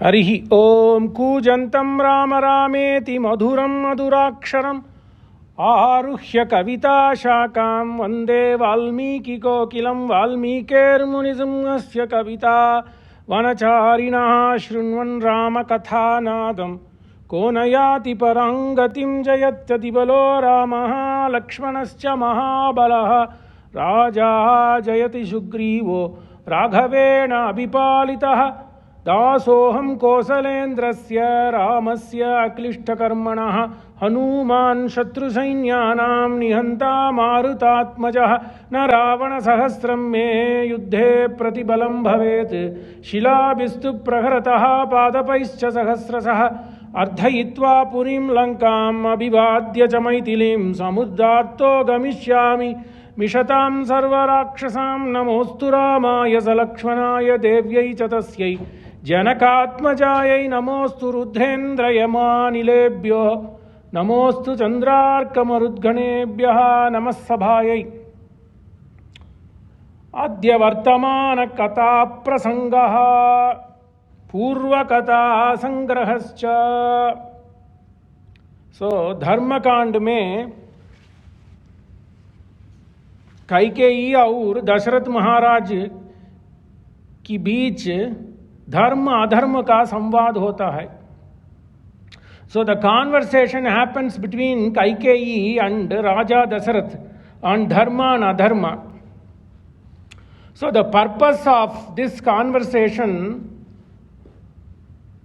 हरिः ओं कूजन्तं राम रामेति मधुरं मधुराक्षरम् आरुह्य कविताशाखां वन्दे वाल्मीकिकोकिलं वाल्मीकेर्मुनिसिंहस्य कविता वनचारिणः शृण्वन् रामकथानादं को न याति परां गतिं जयत्यतिबलो रामः लक्ष्मणश्च महाबलः राजा जयति सुग्रीवो राघवेण अभिपालितः दासोऽहं कौसलेन्द्रस्य रामस्य अक्लिष्टकर्मणः हनूमान् शत्रुसैन्यानां निहन्ता मारुतात्मजः न रावणसहस्रं मे युद्धे प्रतिबलं भवेत् शिलाभिस्तु प्रहरतः पादपैश्च सहस्रशः अर्धयित्वा पुरीं लङ्काम् अभिवाद्य च मैथिलीं समुद्रार्तो गमिष्यामि मिषतां सर्वराक्षसां नमोऽस्तु रामाय सलक्ष्मणाय देव्यै च तस्यै जनकात्मजायै नमोऽस्तु रुद्रेन्द्रयमानिलेभ्यो नमोऽस्तु चन्द्रार्कमरुद्गणेभ्यः नमः सभायै। अद्य वर्तमानकथाप्रसङ्गः पूर्वकथासङ्ग्रहश्च। धर्मकांड में कैकेयी और दशरथ महाराज के बीच धर्म अधर्म का संवाद होता है। So the conversation happens between Kaikeyi and Raja Dasarath on dharma and adharma. So the purpose of this conversation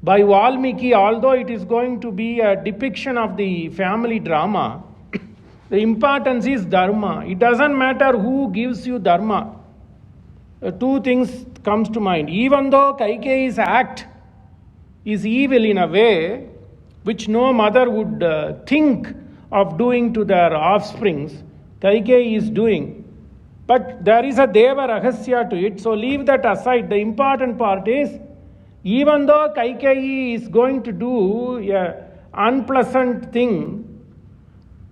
by Valmiki, although it is going to be a depiction of the family drama, the importance is dharma. It doesn't matter who gives you dharma. Two things comes to mind. Even though Kaikeyi's act is evil in a way which no mother would think of doing to their offsprings, Kaikeyi is doing. But there is a Deva Rahasya to it, so leave that aside. The important part is, even though Kaikeyi is going to do an unpleasant thing,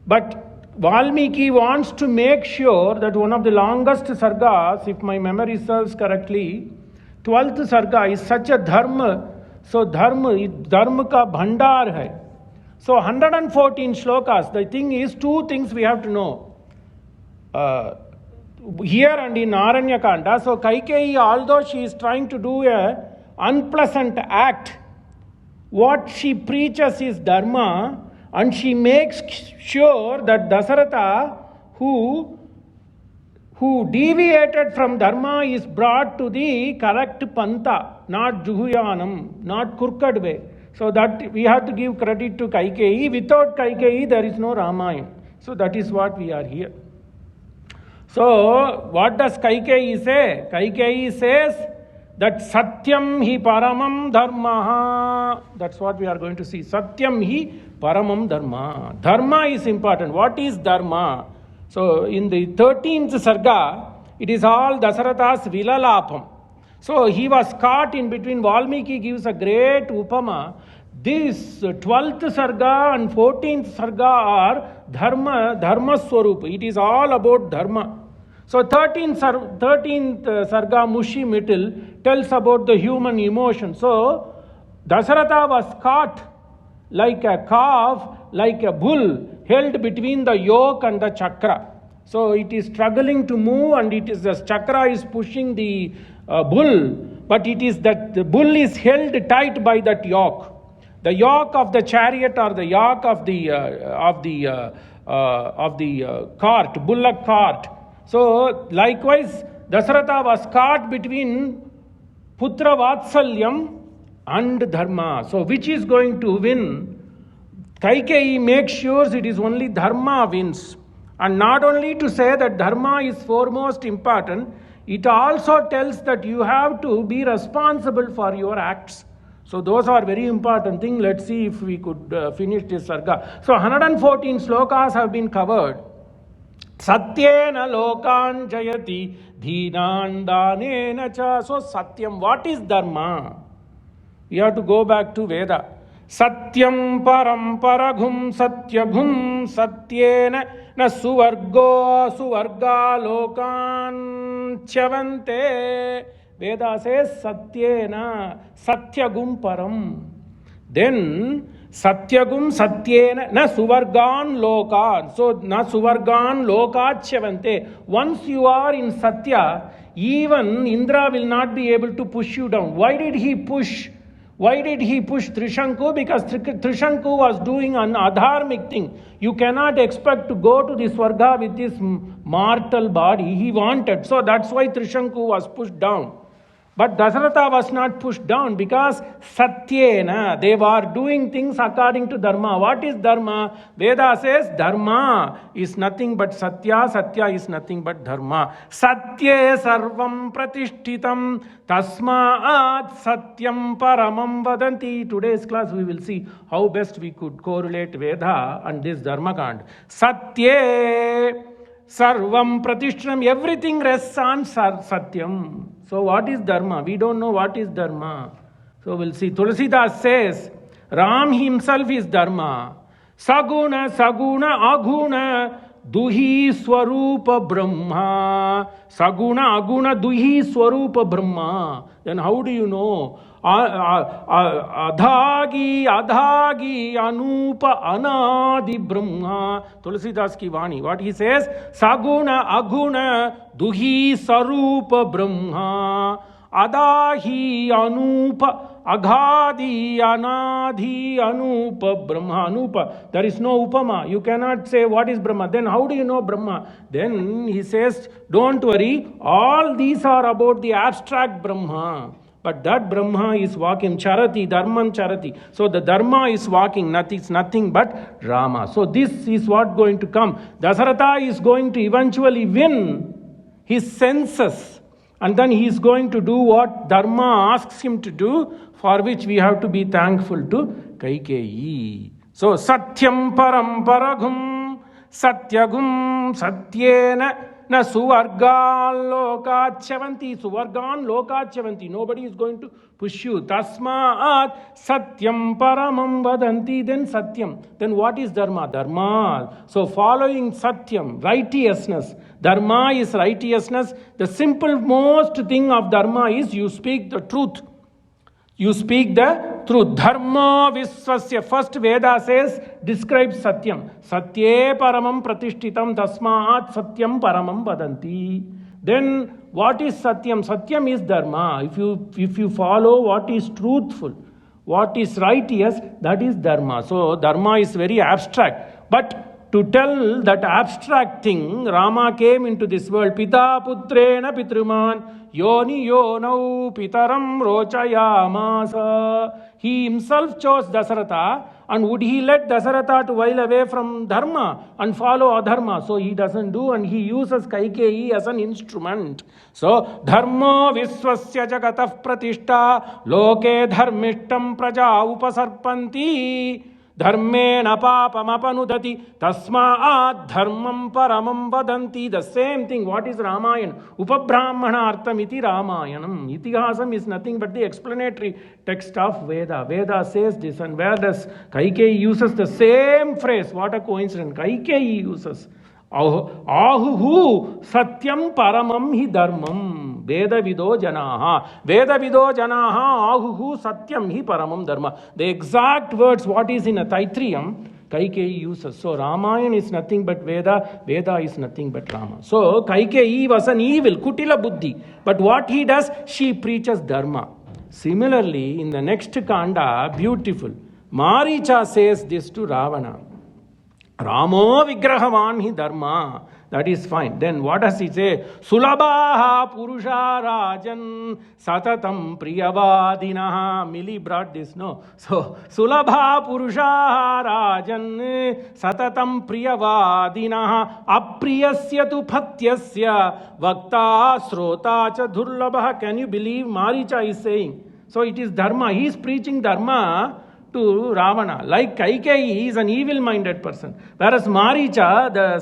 but Valmiki wants to make sure that one of the longest sargas, if my memory serves correctly, 12th sarga is such a dharma. So dharma ka bhandar hai. So 114 shlokas. The thing is, two things we have to know. Here and in Aranyakanda, so Kaikeyi, although she is trying to do a unpleasant act, what she preaches is dharma. And she makes sure that Dasaratha, who deviated from dharma, is brought to the correct pantha, not juhuyanam, not kurkad way. So that we have to give credit to Kaikeyi. Without Kaikeyi, there is no Ramayana. So that is what we are here. So what does Kaikeyi say? Kaikeyi says that Satyam hi paramam dharma. That's what we are going to see. Satyam hi paramam dharma. Dharma is important. What is dharma? So in the 13th sarga, it is all Dasaratha's vilalapam. So he was caught in between. Valmiki gives a great upama. This 12th sarga and 14th sarga are dharma swarupa. It is all about dharma. So 13th sarga Mushi Mittal tells about the human emotion. So Dasaratha was caught like a calf, like a bull, held between the yoke and the chakra. So it is struggling to move, and it is the chakra is pushing the bull, but it is that the bull is held tight by that yoke. The yoke of the chariot or the yoke of the cart, bullock cart. So likewise, Dasaratha was caught between Putra Vatsalyam and Dharma. So which is going to win? Kaikeyi makes sure it is only Dharma wins. And not only to say that Dharma is foremost important, it also tells that you have to be responsible for your acts. So those are very important things. Let's see if we could finish this sarga. So 114 slokas have been covered. Satyena lokan jayati dhinan danena cha. So Satyam, what is Dharma? We have to go back to Veda. Satyam param paraghum satyabhum satyena na suvargo suvarga lokan chavante Veda says Satyena, Satyagum Param. Then Satyagum Satyena na Suvargan Lokan. So na Suvargan Lokachyavante. Once you are in Satya, even Indra will not be able to push you down. Why did he push Trishanku? Because Trishanku was doing an adharmic thing. You cannot expect to go to the Swarga with this mortal body. He wanted. So that's why Trishanku was pushed down. But Dasaratha was not pushed down because Satyena, they were doing things according to Dharma. What is Dharma? Veda says Dharma is nothing but Satya, Satya is nothing but Dharma. Satye sarvam pratishtitam tasmaat satyam paramam vadanti. Today's class we will see how best we could correlate Veda and this Dharma Kand. Satye sarvam pratishtitam, everything rests on Satyam. So what is Dharma? We don't know what is Dharma. So we'll see. Tulsidas says, Ram himself is Dharma. Saguna, aguna, duhi swarupa Brahma. Saguna, aguna, duhi swarupa Brahma. Then how do you know? Adhagi, anupa, anadi Brahma. Tulsidas ki Vani. What he says? Saguna, aguna, duhi sarupa Brahma. Adahi, anupa, aghadi, anadhi, anupa, Brahma. Anupa. There is no upama. You cannot say what is Brahma. Then how do you know Brahma? Then he says, don't worry. All these are about the abstract Brahma. But that Brahma is walking, charati, dharman charati. So the dharma is walking, nothing but Rama. So this is what going to come. Dasaratha is going to eventually win his senses. And then he is going to do what Dharma asks him to do, for which we have to be thankful to Kaikeyi. So Satyam Param Paragum, Satyagum Satyena. Na Suvargan Lokachyavante. Suvargan Lokachyavante. Nobody is going to push you. Tasmaat Satyam Paramam Vadanti. Then Satyam. Then what is Dharma? Dharma. So following Satyam, righteousness. Dharma is righteousness. The simple most thing of Dharma is you speak the truth. You speak the truth. Dharma Viswasya. First Veda says, describes Satyam. Satye Paramam Pratishtitam Tasmaat Satyam Paramam Vadanti. Then what is Satyam? Satyam is Dharma. If you follow what is truthful, what is righteous, that is Dharma. So Dharma is very abstract. But to tell that abstract thing, Rama came into this world. Pita putrena pitruman yoni yonau pitaram rochayamasa. He himself chose Dasaratha, and would he let Dasaratha to while away from Dharma and follow Adharma? So he doesn't do, and he uses Kaikeyi as an instrument. So Dharma Viswasya Jagatah Pratishta Loke Dharmishtam Praja Upasarpanti. Dharmena papamapanudati tasmaat dharmam paramam vadanti. The same thing. What is Ramayana? Upabrahmana arthamiti Ramayanam. Itihasam is nothing but the explanatory text of Veda. Veda says this, and where does Kaikeyi uses the same phrase? What a coincidence. Kaikeyi uses Ahuhu Satyam Paramam hi Dharmam. Veda Vido Janaha. Veda Vido Janaha Ahuhu Satyam hi Paramam Dharma. The exact words what is in a Taitriyam, Kaikeyi uses. So Ramayana is nothing but Veda, Veda is nothing but Rama. So Kaikeyi was an evil, Kutila Buddhi. But what he does, she preaches Dharma. Similarly, in the next Kanda, beautiful, Maricha says this to Ravana. Ramo Vigrahavan hi Dharma. That is fine. Then what does he say? Sulabhaha Purusha Rajan Satatam Priyavadinaha. Mili brought this, no? So Sulabha Purusha Rajan Satatam Priyavadinaha Apriyasya tu Phatyasya Vakta Srota cha Durlabha. Can you believe Maricha is saying? So it is Dharma. He is preaching Dharma to Ravana. Like Kaikeyi, he is an evil-minded person. Whereas Maricha, the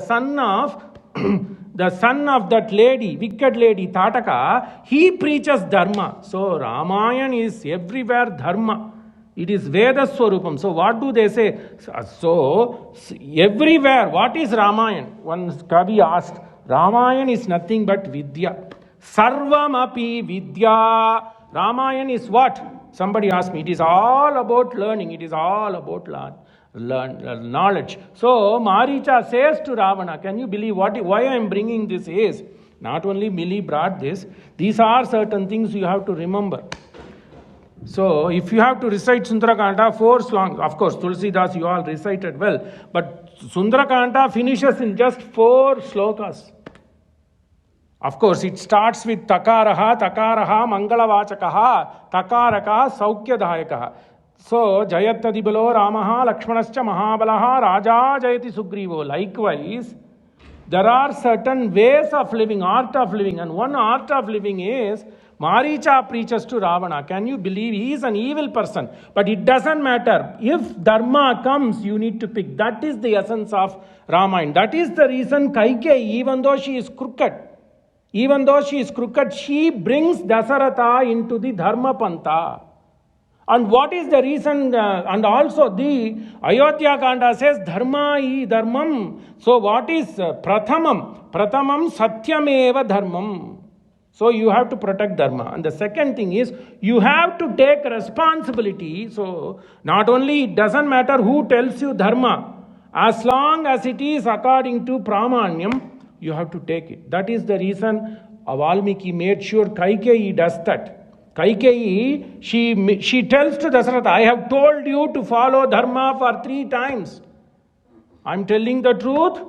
son of that lady, wicked lady, Tataka, he preaches Dharma. So Ramayana is everywhere Dharma. It is Veda Swarupam. So what do they say? So everywhere, what is Ramayana? One Kavi asked, Ramayana is nothing but Vidya. Sarvamapi Vidya. Ramayana is what? Somebody asked me. It is all about learning. It is all about knowledge. So Maricha says to Ravana, can you believe why I am bringing this is? Not only Millie brought this, these are certain things you have to remember. So if you have to recite Sundarakanda 4 songs, of course Tulsidas you all recited well, but Sundarakanda finishes in just 4 slokas. Of course, it starts with takaraha, mangalavachakaha, takaraka, saukyadayakaha. So, jayattadibalo ramaha, lakshmanascha mahabalaha, raja jayati sugrivo. Likewise, there are certain ways of living, art of living, and one art of living is Maricha preaches to Ravana. Can you believe he is an evil person? But it doesn't matter. If dharma comes, you need to pick. That is the essence of Ramayana. That is the reason Kaikeyi, even though she is crooked, she brings Dasaratha into the Dharma Pantha. And what is the reason? And also the Ayodhya Kanda says Dharma I Dharmam. So what is Prathamam? Prathamam Satyameva Dharmam. So you have to protect Dharma. And the second thing is you have to take responsibility. So not only it doesn't matter who tells you Dharma, as long as it is according to Pramanyam, you have to take it. That is the reason Valmiki made sure Kaikeyi does that. Kaikeyi, she tells to Dasaratha, I have told you to follow Dharma for 3 times. I am telling the truth,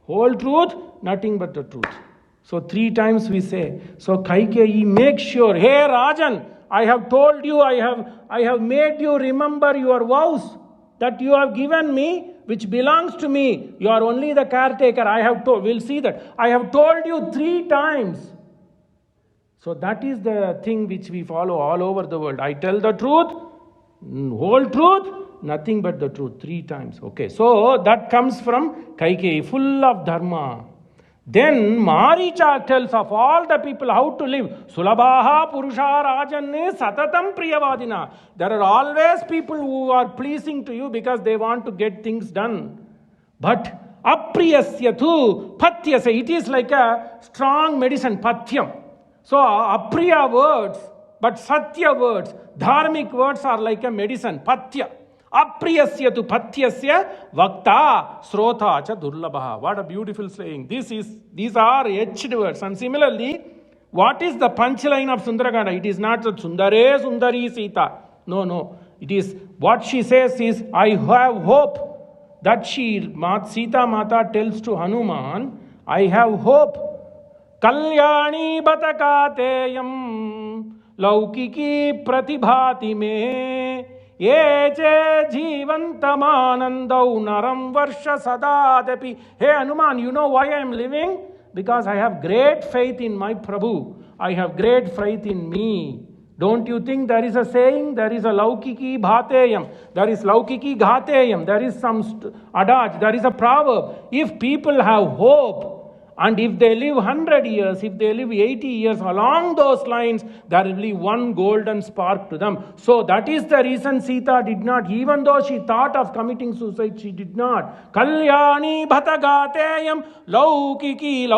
whole truth, nothing but the truth. So 3 times we say. So Kaikeyi makes sure, hey Rajan, I have told you, I have made you remember your vows that you have given me, which belongs to me. You are only the caretaker. I have told, we'll see that. I have told you 3 times. So that is the thing which we follow all over the world. I tell the truth, whole truth, nothing but the truth, 3 times. Okay, so that comes from Kaikeyi, full of dharma. Then Maricha tells of all the people how to live. Sulabaha Purusha Rajanne Satatam Priyavadina. There are always people who are pleasing to you because they want to get things done. But Apriyasya tu Patyasya. It is like a strong medicine, Patyam. So Apriya words, but Satya words, Dharmic words are like a medicine, Patya. Apriyasya tu patyasya vakta srota cha durlabha. What a beautiful saying. These are etched words. And similarly, what is the punchline of Sundarakanda? It is not that Sundare Sundari Sita. No. It is, what she says is, I have hope that Sita Mata tells to Hanuman, I have hope. Kalyani batakateyam laukiki pratibhati me. ये चे जीवंतमानंदौ नरम वर्ष सदादपि. Hey Hanuman, you know why I am living? Because I have great faith in my Prabhu. I have great faith in me. Don't you think there is a saying? There is a laukiki bhateyam. There is laukiki ghateyam. There is some adage. There is a proverb. If people have hope, and if they live 100 years, if they live 80 years, along those lines, there will be one golden spark to them. So that is the reason Sita did not, even though she thought of committing suicide, she did not. Kalyani bhatagateyam laukiki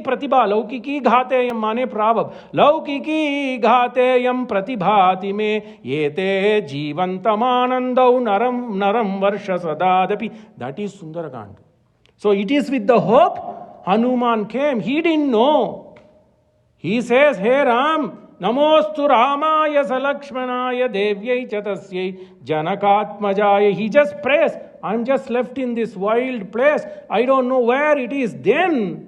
pratibha. Laukiki ghateyam mane proverb. Laukiki ghateyam pratibhati me yete jivantamanandau naram varsha sadadapi. That is Sundarakanda. So it is with the hope Hanuman came. He didn't know. He says, Hey Ram, Namostu Ramaya Salakshmanaya Devyai Chatasyai Janakatmajaya. He just prays. I'm just left in this wild place. I don't know where it is. Then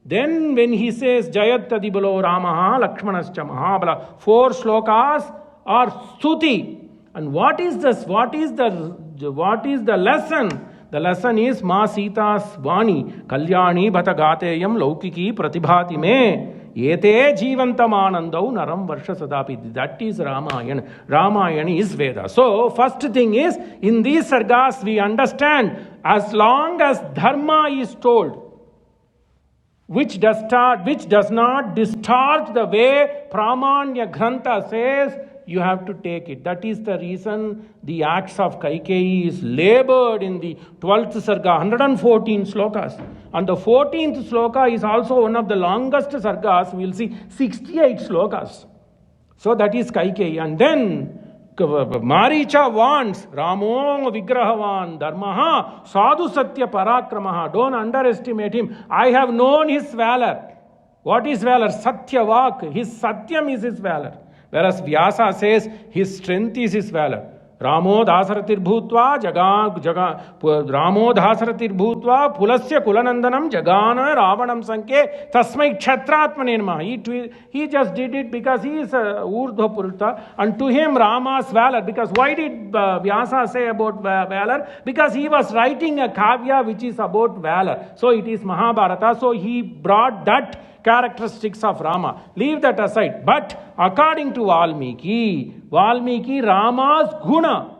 when he says Jayattadibalo Ramaha Lakshmanascha Mahabala, 4 slokas are stuti. And what is this? What is the lesson? The lesson is Ma Sita's Vani, Kalyani Bhatagateyam Laukiki Pratibhati Me, Yete Jivantamanandau Naram Varsha Sadapi. That is Ramayana. Ramayana is Veda. So, first thing is, in these sargas we understand, as long as Dharma is told, which does not distort the way Pramanya Grantha says, you have to take it. That is the reason the acts of Kaikeyi is labored in the 12th Sarga, 114 slokas. And the 14th sloka is also one of the longest sargas. We will see 68 slokas. So that is Kaikeyi. And then Maricha wants Ramo Vigrahavan Dharmaha Sadhu Satya Parakramaha. Don't underestimate him. I have known his valor. What is valor? Satyavak. His Satyam is his valor. Whereas Vyasa says his strength is his valor. Ramo Dasaratir Bhutva Ramo Dasaratir Bhutva Pulasya Kulanandanam Jagana Ravanam Sanke Tasmai Kshatratmane Namaha. He just did it because he is Urdhva Purta, and to him Rama's valor. Because why did Vyasa say about valor? Because he was writing a kavya which is about valor. So it is Mahabharata. So he brought that characteristics of Rama. Leave that aside. But according to Valmiki, Rama's guna.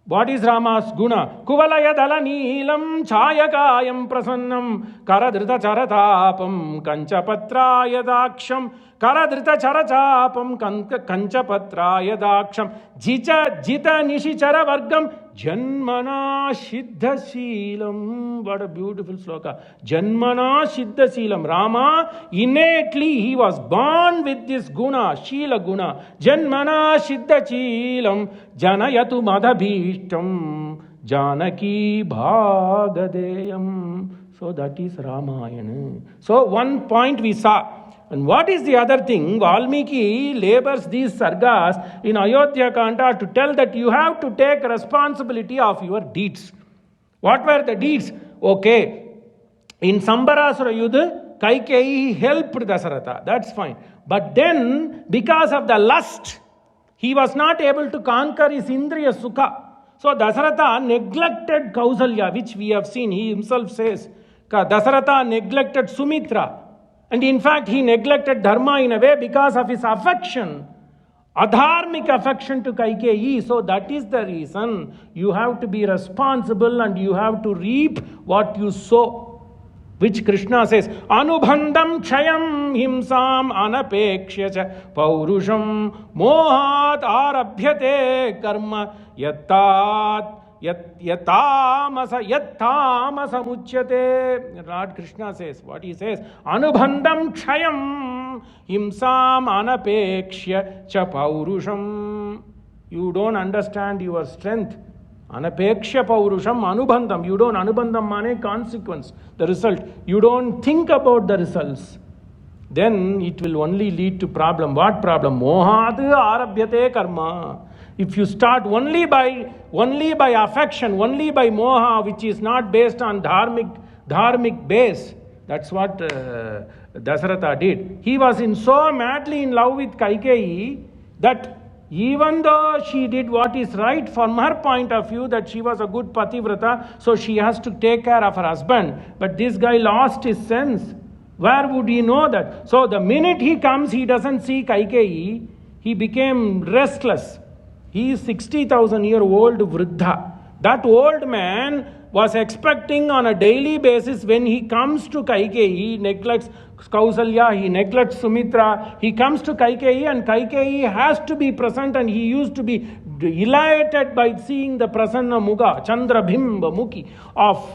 What is Rama's guna? Kuvalaya dala neelam chayakayam prasannam karadrita charatapam kanchapatraya daksham karadrita charachapam kanchapatraya daksham jita nishichara vargam janmana siddha sheelam. What a beautiful sloka. Janmana siddha sheelam. Rama, innately he was born with this guna, sheela guna. Janmana siddha sheelam janayatu madhabhishtam janaki bhagadeyam. So that is Ramayana. So one point we saw. And what is the other thing? Valmiki labors these sargas in Ayodhya Kanda to tell that you have to take responsibility of your deeds. What were the deeds? Okay, in Sambarasura Yudha, Kaikeyi helped Dasaratha. That's fine. But then, because of the lust, he was not able to conquer his Indriya Sukha. So Dasaratha neglected Kausalya, which we have seen. He himself says, Dasaratha neglected Sumitra. And in fact, he neglected Dharma in a way because of his affection, adharmic affection to Kaikeyi. So that is the reason you have to be responsible and you have to reap what you sow. Which Krishna says, Anubhandam Kshayam Himsam Anapekshya Paurusham Mohat Arabhyate Karma Yattat Yatamasa muchyate. Lord Krishna says, what he says, Anubhandam Kshayam Himsam Anapekshya Cha Paurusham. You don't understand your strength. Anapeksha Paurusham Anubhandam. You don't Anubhandam mane consequence, the result. You don't think about the results. Then it will only lead to problem. What problem? Mohat arabhyate karma. If you start only by affection, only by moha, which is not based on dharmic base, that's what Dasaratha did. He was so madly in love with Kaikeyi that even though she did what is right from her point of view, that she was a good pativrata, so she has to take care of her husband. But this guy lost his sense. Where would he know that? So the minute he comes, he doesn't see Kaikeyi, he became restless. He is 60,000-year-old Vriddha. That old man was expecting on a daily basis when he comes to Kaikeyi, he neglects Kausalya, he neglects Sumitra, he comes to Kaikeyi and Kaikeyi has to be present, and he used to be elated by seeing the Prasanna Muga, Chandra Bhimba Mukhi of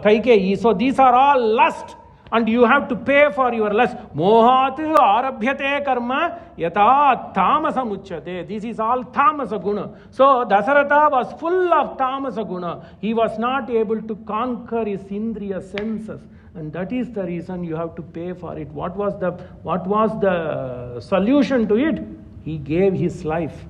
Kaikeyi. So these are all lust. And you have to pay for your lust. Mohat arabhyate karma yata tamasa muchyate. This is all tamasa guna. So Dasaratha was full of tamasa guna. He was not able to conquer his indriya senses. And that is the reason you have to pay for it. What was the solution to it? He gave his life.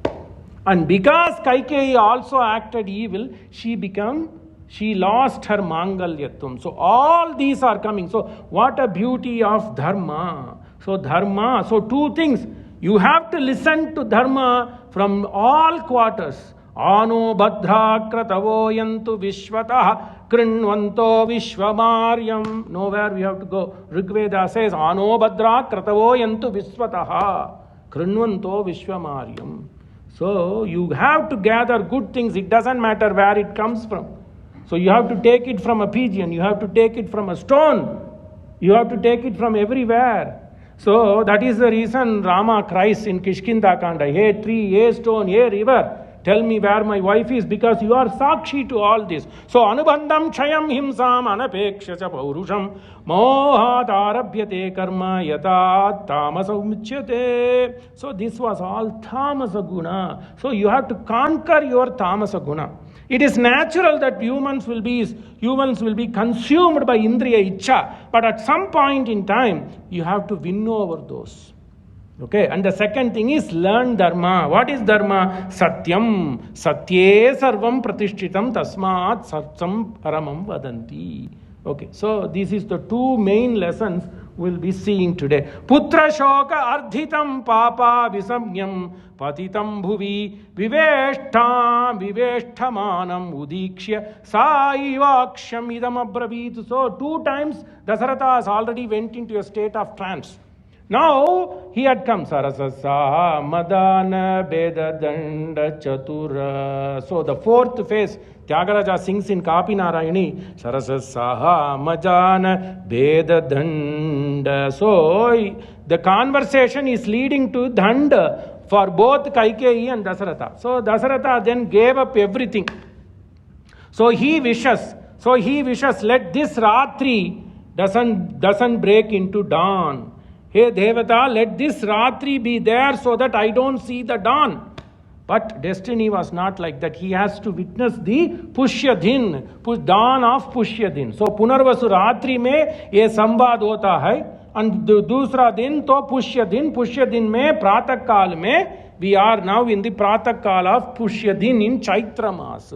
And because Kaikeyi also acted evil, she lost her Mangalyatvam. So all these are coming. So what a beauty of Dharma. So two things. You have to listen to Dharma from all quarters. Ano Badra Kratavo Yantu Vishwatah Krinvanto Vishwamaryam. Nowhere we have to go. Rigveda says, Ano Badra Kratavo Yantu Vishwatah Krinvanto Vishwamaryam. So you have to gather good things. It doesn't matter where it comes from. So you have to take it from a pigeon, you have to take it from a stone, you have to take it from everywhere. So that is the reason Rama cries in Kishkinda Kanda, hey tree, hey stone, hey river, tell me where my wife is, because you are sakshi to all this. So anubandham chayam himsam anapekshacha paurusham mohat arabhyate karma yata tamasa umchyate. So this was all tamasa guna. So you have to conquer your tamasa guna. It is natural that humans will be consumed by indriya ichcha, but at some point in time you have to win over those. Okay, and the second thing is learn dharma. What is dharma? Satyam. Satye sarvam pratishchitam tasmat satyam paramam vadanti. Okay, so this is the two main lessons we'll be seeing today. Putra shoka ardhitam papa visamyam patitam bhuvi viveshtamanam udikshya saivaksham idam abravit. So 2 times Dasaratha has already went into a state of trance. Now he had come. Sarasasa Madana Beda Danda Chatura. So the 4th phase, Tyagaraja sings in Kapi Narayani, Sarasasa Madana Beda Danda. So the conversation is leading to Danda for both Kaikeyi and Dasaratha. So Dasaratha then gave up everything. So he wishes, let this Ratri doesn't break into dawn. Hey Devata, let this Ratri be there so that I don't see the dawn. But destiny was not like that. He has to witness the Pushyadin, dawn of Pushyadin. So Punarvasu Ratri में ये संवाद होता है, and दूसरा दिन तो Pushyadin में प्रातः काल में we are now in the प्रातः काल of Pushyadin in Chaitra Mas.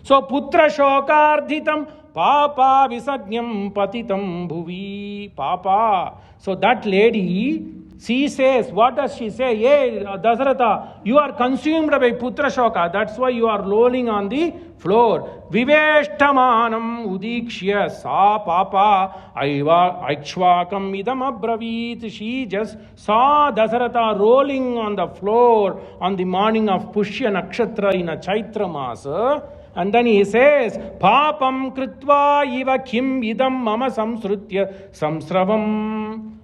So Putra Shokardhitam Papa Visagnyam Patitam Bhuvi. Papa. So that lady, she says, what does she say? Hey, Dasaratha, you are consumed by Putra Shoka. That's why you are rolling on the floor. Viveshtamanam udikshya sa papa aikshvakam idam abravit. She just saw Dasaratha rolling on the floor on the morning of Pushya Nakshatra in a Chaitra Masa. And then he says, Papam kritva iva kim idam mama samsrutya samsravam.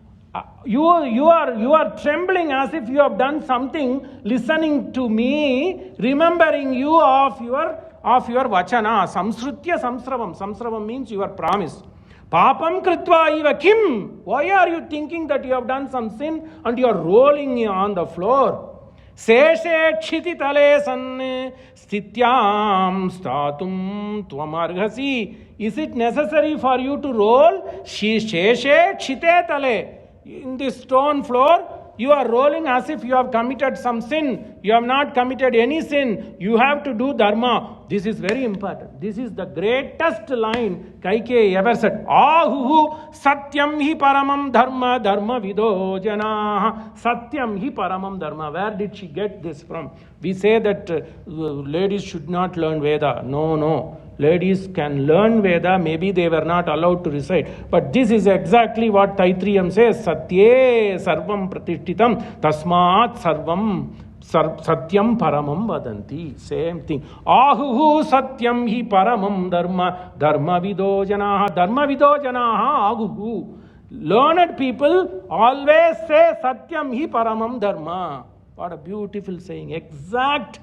You are trembling as if you have done something, listening to me, remembering you of your vachana. Samsrutya samsravam. Samsravam means your promise. Papam kritva iva kim. Why are you thinking that you have done some sin and you are rolling on the floor? Seshe chiti tale san stityam statum tvamarghasi. Is it necessary for you to roll? Sheshe chite tale. In this stone floor, you are rolling as if you have committed some sin. You have not committed any sin. You have to do dharma. This is very important. This is the greatest line Kaikeyi ever said. Ahuhu satyam hi paramam dharma dharma vido janaha. Satyam hi paramam dharma. Where did she get this from? We say that ladies should not learn Veda. No. Ladies can learn Veda, maybe they were not allowed to recite. But this is exactly what Taitriyam says. Satye sarvam pratishtitam tasmat sarvam satyam paramam vadanti. Same thing. Ahuhu satyam hi paramam dharma dharma vido janaha. Dharma vido janaha ahuhu. Learned people always say satyam hi paramam dharma. What a beautiful saying. Exact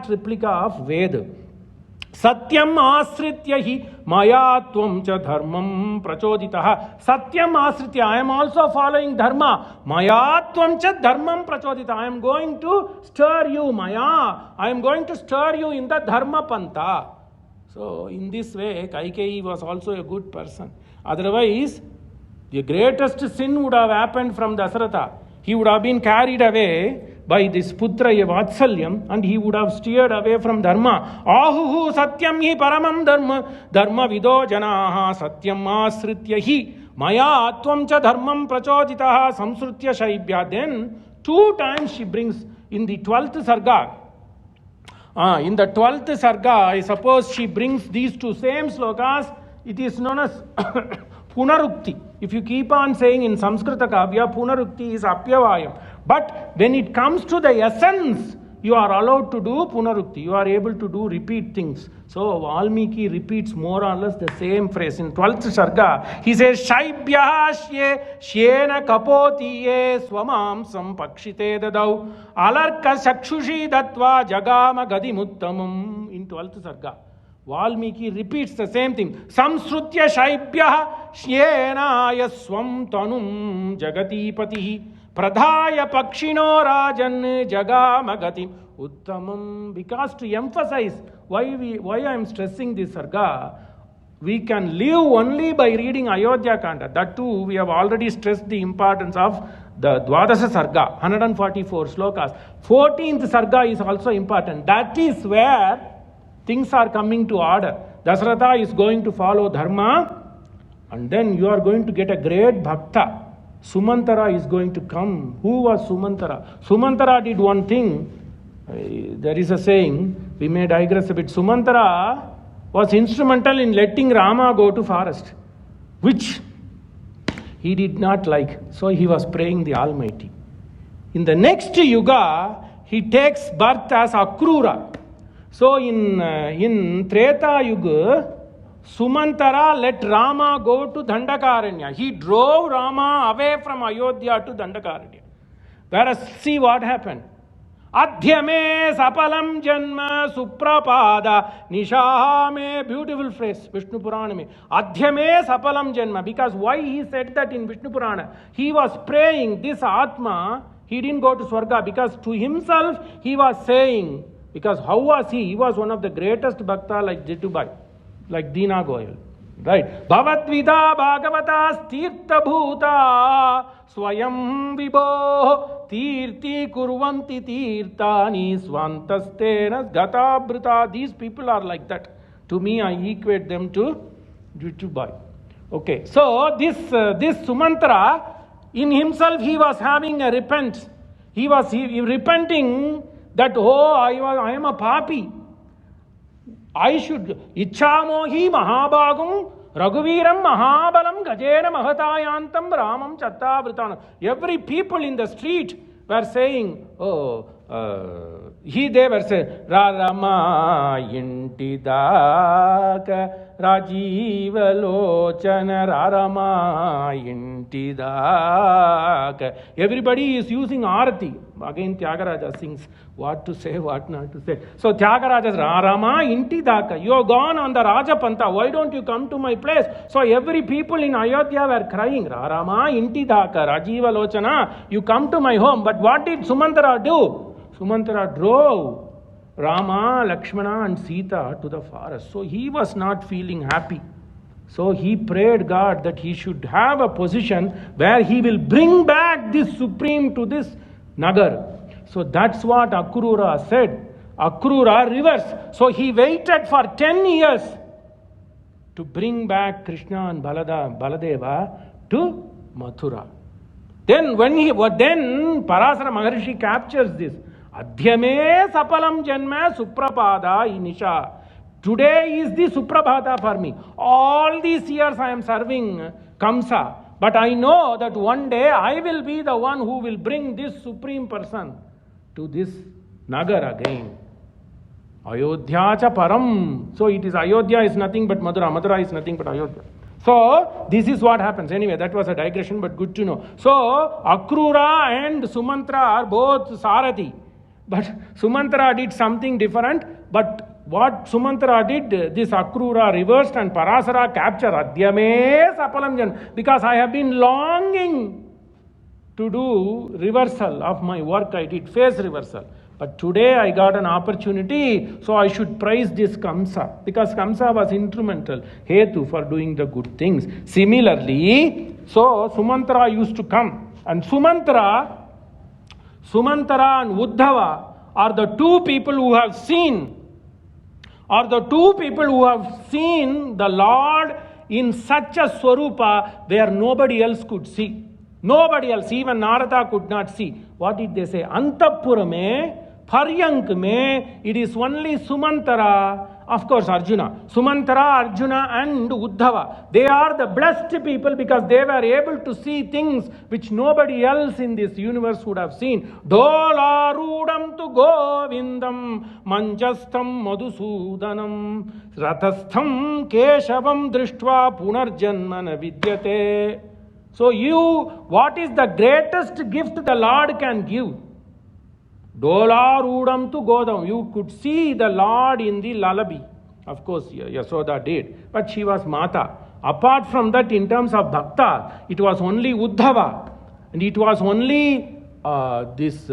replica of Veda. Satyam asritya hi maya tvam cha dharmam prachoditaha. Satyam asritya, I am also following dharma. Maya tvam cha dharmam prachoditaha. I am going to stir you, Maya. I am going to stir you in the dharma pantha. So in this way, Kaikeyi was also a good person. Otherwise, the greatest sin would have happened from Dasaratha. He would have been carried away by this putra vatsalyam and he would have steered away from dharma. Ahuhu satyam hi paramam dharma vido janaha satyam asritya hi maya atvam cha dharmam prachoditaha samsrutya shaibhya. Then 2 times she brings in the 12th sarga. In the 12th sarga, I suppose she brings these 2 same slokas. It is known as Punarukti. If you keep on saying in Samskrita Kavya, Punarukti is Apyavayam. But when it comes to the essence, you are allowed to do punarukti. You are able to do repeat things. So Valmiki repeats more or less the same phrase. In 12th Sarga, he says, Shaibhya shyena kapotiye swamamsam pakshite dadau alarka sakshushi datva jagama gadimuttamam. In 12th Sarga, Valmiki repeats the same thing. Samsrutya shaibhya shyenaya swam tanum jagatipatihi pradhaya pakshino rajan jagamagatim uttamam. Because to emphasize why I am stressing this sarga, we can live only by reading Ayodhya Kanda. That too, we have already stressed the importance of the Dwadasa Sarga, 144 slokas. 14th Sarga is also important. That is where things are coming to order. Dasharatha is going to follow dharma, and then you are going to get a great bhakta. Sumantara is going to come. Who was Sumantara? Sumantara did one thing. There is a saying, we may digress a bit. Sumantara was instrumental in letting Rama go to forest, which he did not like. So he was praying the Almighty. In the next yuga, he takes birth as Akrura. So in Treta Yuga, Sumantara let Rama go to Dandakaranya. He drove Rama away from Ayodhya to Dandakaranya. Whereas, see what happened. Adhyame sapalam janma suprapada nishahame. Beautiful phrase, Vishnu Purana mein. Adhyame sapalam janma. Because why he said that in Vishnu Purana? He was praying this Atma, he didn't go to Swarga, because to himself he was saying, because how was he? He was one of the greatest bhakta like Jitubai, like Dina Goyal. Right? Bhavatvida bhagavatas tirtha bhuta swayam vibho tirti kurvanti tirtani swantastena gatabrita. These people are like that. To me, I equate them to Jitubai. Okay, so this Sumantara, in himself he was having a repent. He was repenting that, oh, I am a papi. I should Ichchamohi Mahabhagam Raghuviram Mahabalam Gajena Mahatayantam Ramam Chattavritanam. Every people in the street were saying, they were saying, Rarama Intidaka Rajiva Lochana Rarama Intidaka. Everybody is using Arati. Again, Tyagaraja sings what to say, what not to say. So Tyagaraja says, Rarama Intidaka. You have gone on the Rajapantha. Why don't you come to my place? So every people in Ayodhya were crying, Rarama Intidaka Rajiva Lochana. You come to my home. But what did Sumantara do? Sumantara drove Rama, Lakshmana and Sita to the forest. So he was not feeling happy. So he prayed God that he should have a position where he will bring back this supreme to this Nagar. So that's what Akrura said. Akrura reversed. So he waited for 10 years to bring back Krishna and Baladeva to Mathura. Then Parasara Maharishi captures this. Adhyame sapalam janma suprapada inisha. Today is the Suprabhata for me. All these years I am serving Kamsa. But I know that one day I will be the one who will bring this supreme person to this Nagar again. Ayodhya cha param. So it is Ayodhya is nothing but Mathura. Mathura is nothing but Ayodhya. So this is what happens. Anyway, that was a digression, but good to know. So Akrura and Sumantara are both Sarathi. But Sumantara did something different. But what Sumantara did, this Akrura reversed and Parasara captured. Adhyame sapalam jan. Because I have been longing to do reversal of my work. I did face reversal. But today I got an opportunity, so I should praise this Kamsa. Because Kamsa was instrumental, Hetu, for doing the good things. Similarly, so Sumantara used to come. And Sumantara and Uddhava are the two people who have seen the Lord in such a Swarupa where nobody else could see. Nobody else, even Narada could not see. What did they say? Antapura mein, Paryank mein, it is only Sumantara Of course, Arjuna. Sumantara, Arjuna and Uddhava. They are the blessed people because they were able to see things which nobody else in this universe would have seen. Dolarudam tu Govindam Manjastham Madhusudanam Rathastham Keshavam Drishtva Punarjanmana Vidyate. So what is the greatest gift the Lord can give? Dolarudam tu Godam. You could see the Lord in the lullaby. Of course, Yasoda did. But she was Mata. Apart from that, in terms of Bhakta, it was only Uddhava. And it was only this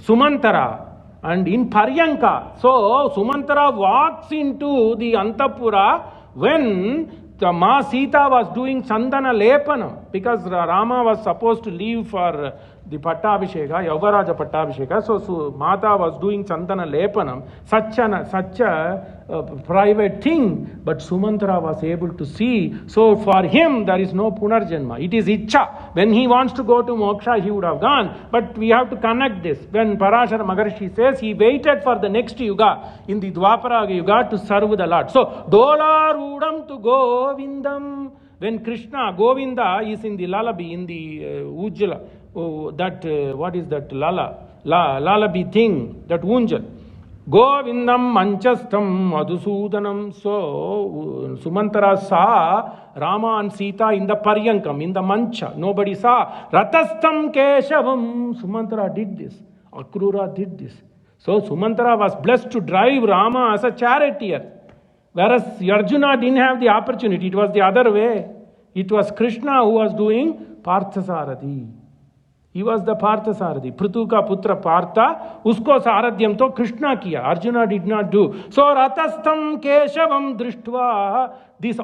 Sumantara. And in Paryanka. So, Sumantara walks into the Antapura when the Ma Sita was doing Chandana Lepanam, because Rama was supposed to leave for the Pattabhisheka, Yogaraja Pattabhisheka. So Mata was doing Chandana Lepanam, such a private thing, but Sumantara was able to see. So for him, there is no Punarjanma. It is Ichcha. When he wants to go to Moksha, he would have gone. But we have to connect this. When Parashara Maharshi says he waited for the next Yuga, in the Dwapara Yuga, to serve the Lord. So, Dolarudam tu Govindam. When Krishna, Govinda, is in the lullaby, in the Ujjala, what is that lullaby thing, that Unjal. Govindam Manchastam Madhusudanam. So, Sumantara saw Rama and Sita in the Paryankam, in the Mancha. Nobody saw. Rathastam Keshavam. Sumantara did this. Akrura did this. So, Sumantara was blessed to drive Rama as a charioteer. Whereas Arjuna didn't have the opportunity. It was the other way. It was Krishna who was doing Parthasarathi. He was the Parthasarathi. Prutuka Putra Partha, usko saradhyam to Krishna kiya. Arjuna did not do. So Rathastham Keshavam Drishtva.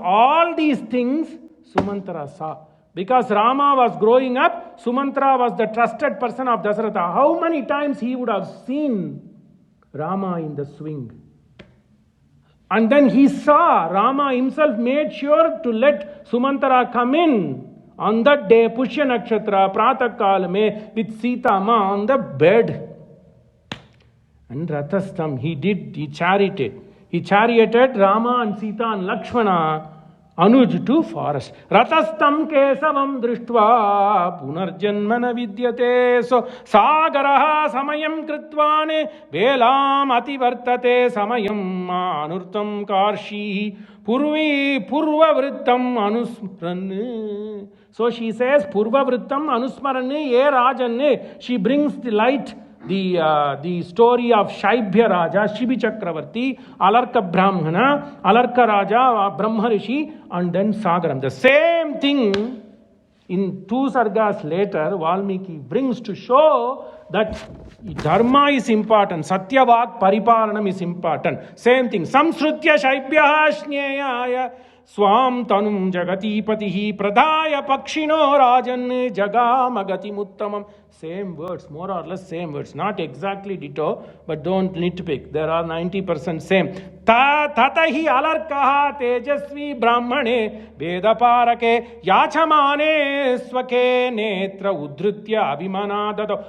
All these things Sumantara saw. Because Rama was growing up, Sumantara was the trusted person of Dasaratha. How many times he would have seen Rama in the swing? And then he saw, Rama himself made sure to let Sumantara come in on that day, Pushya Nakshatra, Pratakal mein, with Sita Ma on the bed. And Rathastham, he charioted. He charioted Rama and Sita and Lakshmana, Anuj to forest. Rathastham Kesavam Drishtva Punarjanmana Vidyate. So, Sagaraha Samayam Kritvane Velam Ativartate Samayam Anurtam Karshi Purva Vrittam Anusmaran. So she says, Purva Vrittam Anusmaran Ye Rajan. She brings the light, the story of Shaibhya Raja, Shibi Chakravarti, Alarka Brahmana, Alarka Raja, Brahma Rishi, and then Sagaram. The same thing in 2 sargas later, Valmiki brings to show that Dharma is important, Satyavad Pariparanam is important. Same thing. Samsrutya Shaibhya Shnyaya Swam Tanum Jagati Patihi Pradaya Pakshino Rajan Jagamagati Muttamam. Same words, more or less same words. Not exactly ditto, but don't nitpick. There are 90% same. Tatahi alarkaha tejasvi brahmane vedaparake yachamane svake netra udritya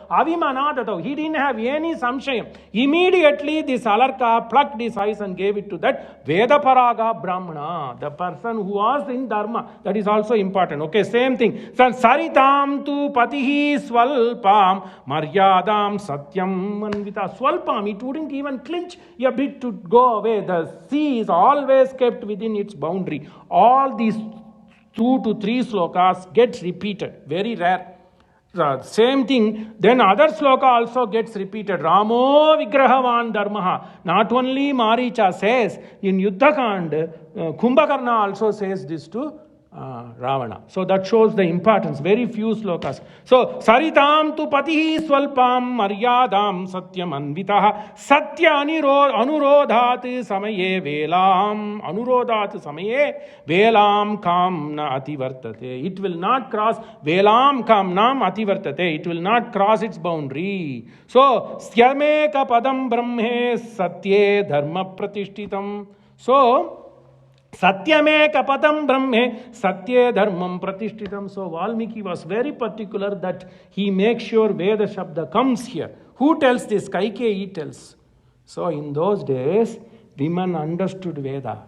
avimanadato. He didn't have any samshayam. Immediately this alarka plucked his eyes and gave it to that Vedaparaga Brahmana, the person who was in Dharma. That is also important. Okay, same thing. Saritam tu patihi swalpam maryadam satyam manvita. Swalpam, it wouldn't even clinch a bit to go away. The sea is always kept within its boundary. All these 2 to 3 slokas gets repeated. Very rare. Same thing. Then other sloka also gets repeated. Ramo Vigrahavan Dharmaha. Not only Maricha says, in Yuddhakand, Kumbhakarna also says this to Ravana. So that shows the importance. Very few slokas. So, Saritam tu patihi swalpam maryadam satyam anvitaha satya anurodhat samaye velam anurodhat samaye velam kamna ativartate. It will not cross velam kamnam ativartate. It will not cross its boundary. So, syameka padam brahme satye dharma pratishtitam. So, Satyameka padam brahme satye dharmam pratishtitam. So Valmiki was very particular that he makes sure Veda Shabda comes here. Who tells this? Kaikeyi tells. So in those days, women understood Veda.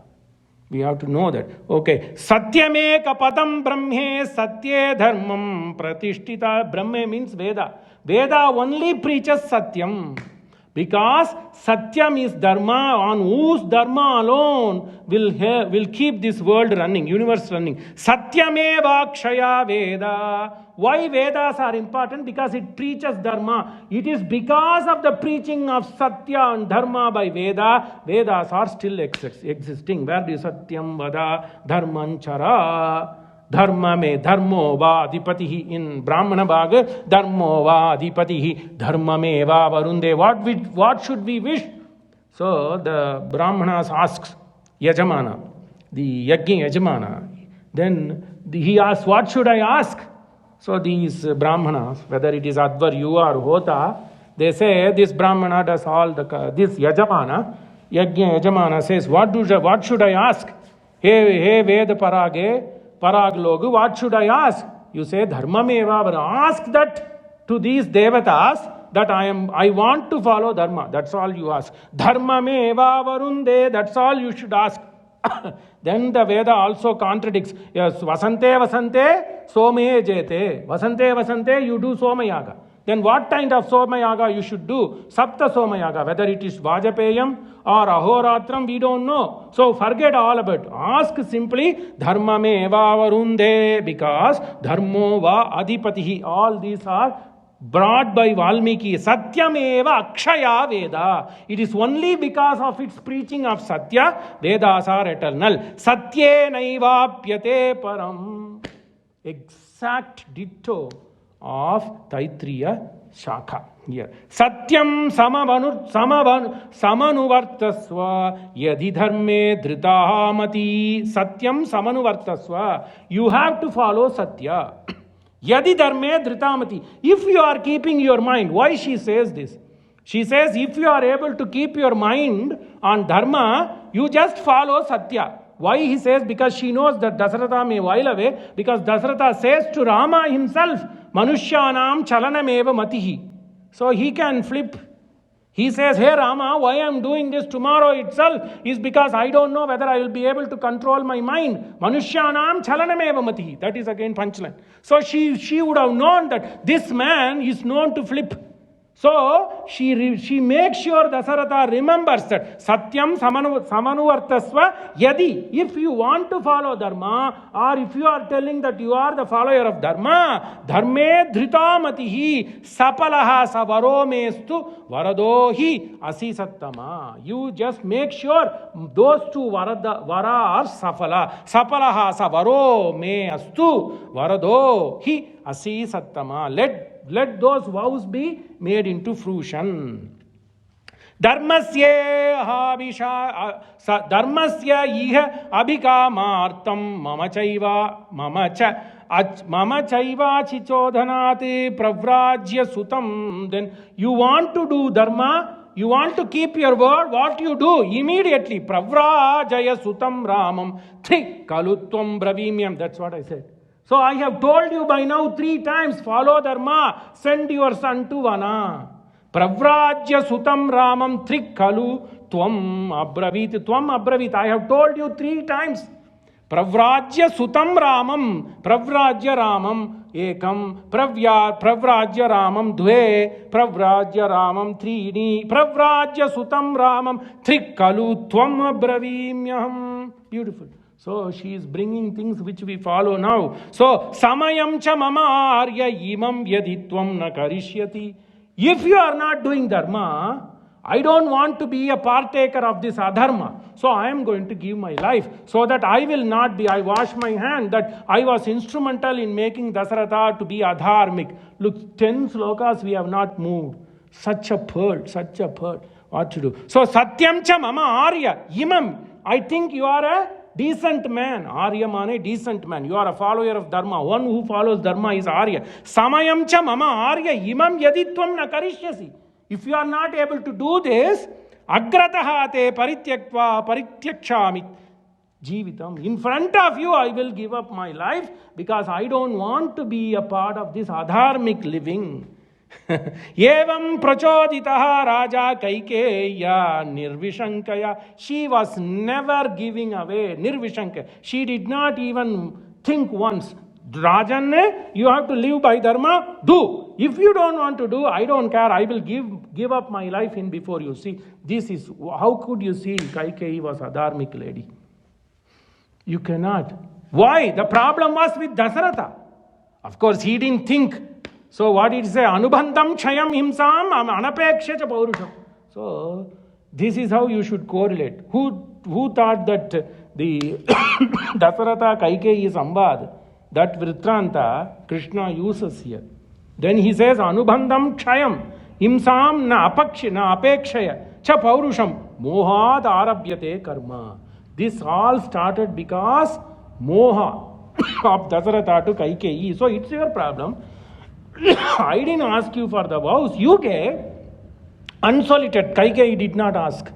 We have to know that. Okay. Satyameka padam brahme satye dharmam pratishtita. Brahme means Veda. Veda only preaches Satyam. Because Satyam is Dharma, on whose Dharma alone will keep this world running, universe running. Satyameva Kshaya Veda. Why Vedas are important? Because it preaches Dharma. It is because of the preaching of Satya and Dharma by Veda, Vedas are still existing. Where do Satyam Vada Dharmanchara? Dharma me dharmo va adipatihi. In Brahmana Bhaga, dharmo va adipatihi. Dharma me va varunde. What should we wish? So the Brahmanas asks Yajamana, the Yajna Yajamana. Then he asks, what should I ask? So these Brahmanas, whether it is Advar, Yuva or Hota, they say this Brahmana does all this Yajamana. Yajna Yajamana says, what should I ask? Hey Veda Parage, Parag Logu, what should I ask? You say Dharma Meva, but ask that to these Devatas that I want to follow Dharma. That's all you ask. Dharma Meva Varunde, that's all you should ask. Then the Veda also contradicts. Yes, Vasante, Some Jete. Vasante, you do Somayaga. Then what kind of Somayaga you should do? Sapta Somayaga. Whether it is Vajapayam or Ahoratram, we don't know. So forget all about it. Ask simply, Dharma Meva Varunde, because Dharmo Va Adipatihi. All these are brought by Valmiki. Satyameva Akshaya Veda. It is only because of its preaching of Satya, Vedas are eternal. Satye Naivapyate Param. Exact ditto of Taitriya Shakha. Here. Satyam samanuvartasva yadi dharme dritahamati. Satyam samanuvartasva. You have to follow Satya. Yadi dharme dhritamati. If you are keeping your mind, why she says this? She says, if you are able to keep your mind on dharma, you just follow Satya. Why he says? Because she knows that Dasaratha may while away. Because Dasaratha says to Rama himself, Manushyanam chalanameva matihi. So he can flip. He says, hey Rama, why I am doing this tomorrow itself is because I don't know whether I will be able to control my mind. Manushyanam chalanameva matihi. That is again punchline. So she would have known that this man is known to flip. So she makes sure Dasaratha remembers that Satyam samanuvartasva yadi. If you want to follow Dharma, or if you are telling that you are the follower of Dharma, Dharme dhritamatihi sapalaha savaro mestu varadohi asisattama. You just make sure those two vara are safala. Sapalaha savaro me astu varadohi asisattama. Let those vows be made into fruition. Dharmasya iha abhikamartam mama chaiva chichodhanati pravrajya sutam. Then you want to do dharma, you want to keep your word, what you do? Immediately, pravrajaya sutam ramam thri kalutvam bravimyam. That's what I said. So I have told you by now 3 times, follow Dharma, send your son to Vana. Pravrajya sutam ramam trikkalu tvam abravit. I have told you 3 times. Pravrajya sutam ramam, pravrajya ramam ekam, pravrajya ramam dve, pravrajya ramam trini, pravrajya sutam ramam trikkalu tvam abravimyaham. Beautiful. So she is bringing things which we follow now. So samayam cha mama arya imam yaditvam na karishyati. If you are not doing dharma, I don't want to be a partaker of this adharma. So I am going to give my life so that I will not be, I wash my hand that I was instrumental in making Dasaratha to be adharmic. Look, 10 slokas we have not moved. Such a pearl. What to do? So satyam cha mama arya imam. I think you are a decent man. Arya mane decent man. You are a follower of Dharma. One who follows Dharma is Arya. Samayam cha mama Arya imam yaditvam na karishyasi. If you are not able to do this, agrataha te parityakshami jivitam. In front of you, I will give up my life because I don't want to be a part of this adharmic living. Evam prachoditaha Raja Kaikeya Nirvishankaya. She was never giving away. Nirvishankaya. She did not even think once. Rajan, you have to live by dharma. Do. If you don't want to do, I don't care. I will give up my life in before you. See, this is how could you see Kaikeyi was a dharmic lady? You cannot. Why? The problem was with Dasaratha. Of course, he didn't think. So what did he say? Anubandham chayam himsam anapeksha cha paurusham. So this is how you should correlate. Who thought that the Dasaratha Kaikeyi Sambad, that Vritranta, Krishna uses here. Then he says Anubandham chayam himsam na apekshaya cha paurusham mohad arabhyate karma. This all started because moha of Dasaratha to Kaikeyi. So it's your problem. I didn't ask you for the vows. You gave. Unsolicited. Kaikeyi did not ask.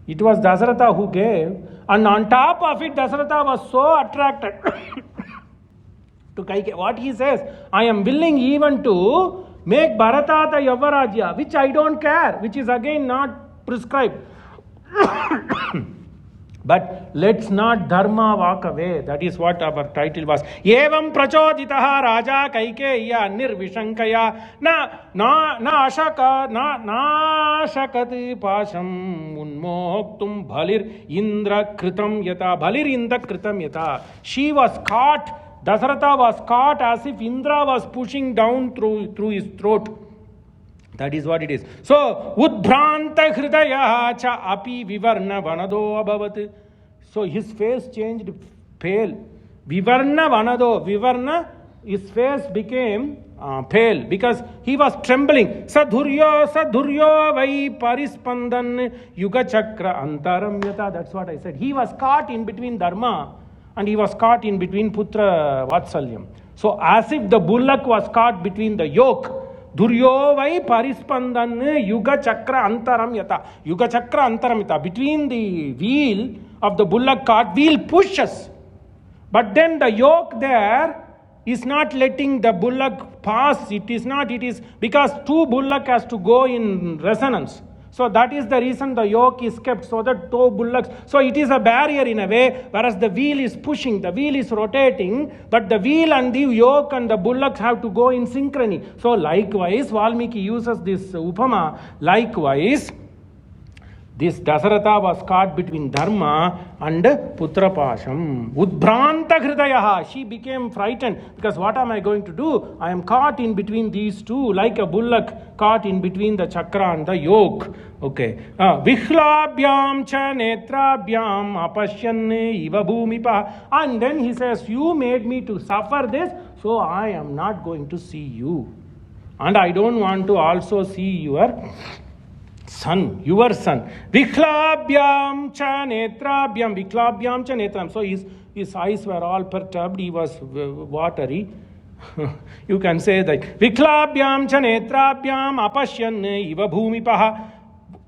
It was Dasaratha who gave. And on top of it, Dasaratha was so attracted to Kaikeyi. What he says, I am willing even to make Bharata the Yavarajya, which I don't care, which is again not prescribed. But let's not dharma walk away. That is what our title was. Evam prachoditaha Raja Kaikeya Nirvishankaya na ashakati pasham unmoktum bhalir indra kritam yata. Bhalir indra kritam yata. She was caught. Dasaratha was caught as if Indra was pushing down through his throat. That is what it is. So, Udbhranta Hridaya cha api vivarna vanado abhavat. So, his face changed pale. Vivarna vanado. Vivarna, his face became pale because he was trembling. Sadhuryo vai parispandan yuga chakra antaram yata. That's what I said. He was caught in between dharma and he was caught in between putra vatsalyam. So, as if the bullock was caught between the yoke. Dhuryo vai parispandan yuga chakra antaram yata. Yuga chakra antaram yata. Between the wheel of the bullock cart, wheel pushes. But then the yoke there is not letting the bullock pass. It is because two bullock has to go in resonance. So that is the reason the yoke is kept, so that two bullocks. So it is a barrier in a way, whereas the wheel is pushing, the wheel is rotating, but the wheel and the yoke and the bullocks have to go in synchrony. So likewise, Valmiki uses this upama. Likewise, this Dasaratha was caught between dharma and putrapasham. Udbhranta hridayaha. She became frightened because what am I going to do? I am caught in between these two, like a bullock caught in between the chakra and the yoke. Okay. Vikhlabhyam cha netrabhyam apashyan iva bhumipa. And then he says, you made me to suffer this, so I am not going to see you. And I don't want to also see your son, your son. Vikhlabhyam cha netrabhyam. Vikhlabhyam cha netram. So his eyes were all perturbed. He was watery. You can say that. Vikhlabhyam cha netrabhyam apashyan iva bhumipaha.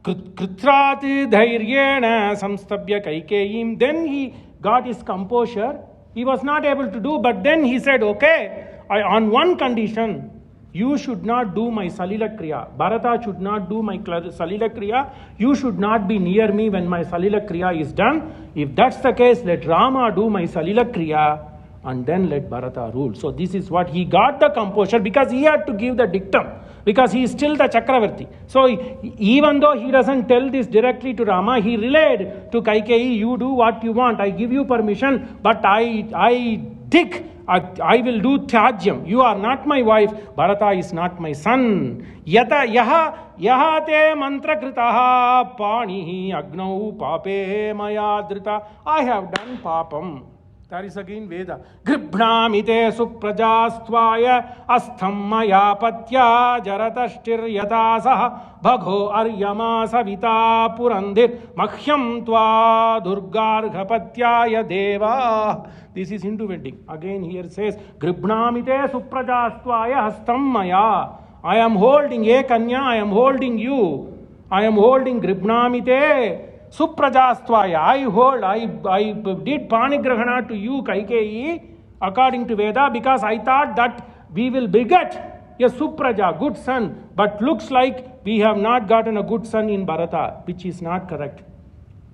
Kritrat dhairyena samstabhya Kaikeyim. Then he got his composure. He was not able to do, but then he said, okay, on one condition, you should not do my Salila Kriya. Bharata should not do my Salila Kriya. You should not be near me when my Salila Kriya is done. If that's the case, let Rama do my Salila Kriya and then let Bharata rule. So this is what he got the composure, because he had to give the dictum, because he is still the Chakravarti. So even though he doesn't tell this directly to Rama, he relayed to Kaikeyi, you do what you want. I give you permission, but I will do tyajyam. You are not my wife. Bharata is not my son. Yaha te mantra kritaha panihi agnau pape maya drita. I have done papam. That is again Veda. Gribhnamite suprajastvaya astham maya patya jaratashtir yatasah bhagho aryama savita purandir makhyam tva durgarghapatyaya deva. This is Hindu wedding. Again here says, Gribhnamite suprajastvaya hastam maya. I am holding Kanya, I am holding you. I am holding Gribhnamite suprajastvaya. I did panigrahana to you, Kaikeyi, according to Veda, because I thought that we will beget a Supraja, good son, but looks like we have not gotten a good son in Bharata, which is not correct.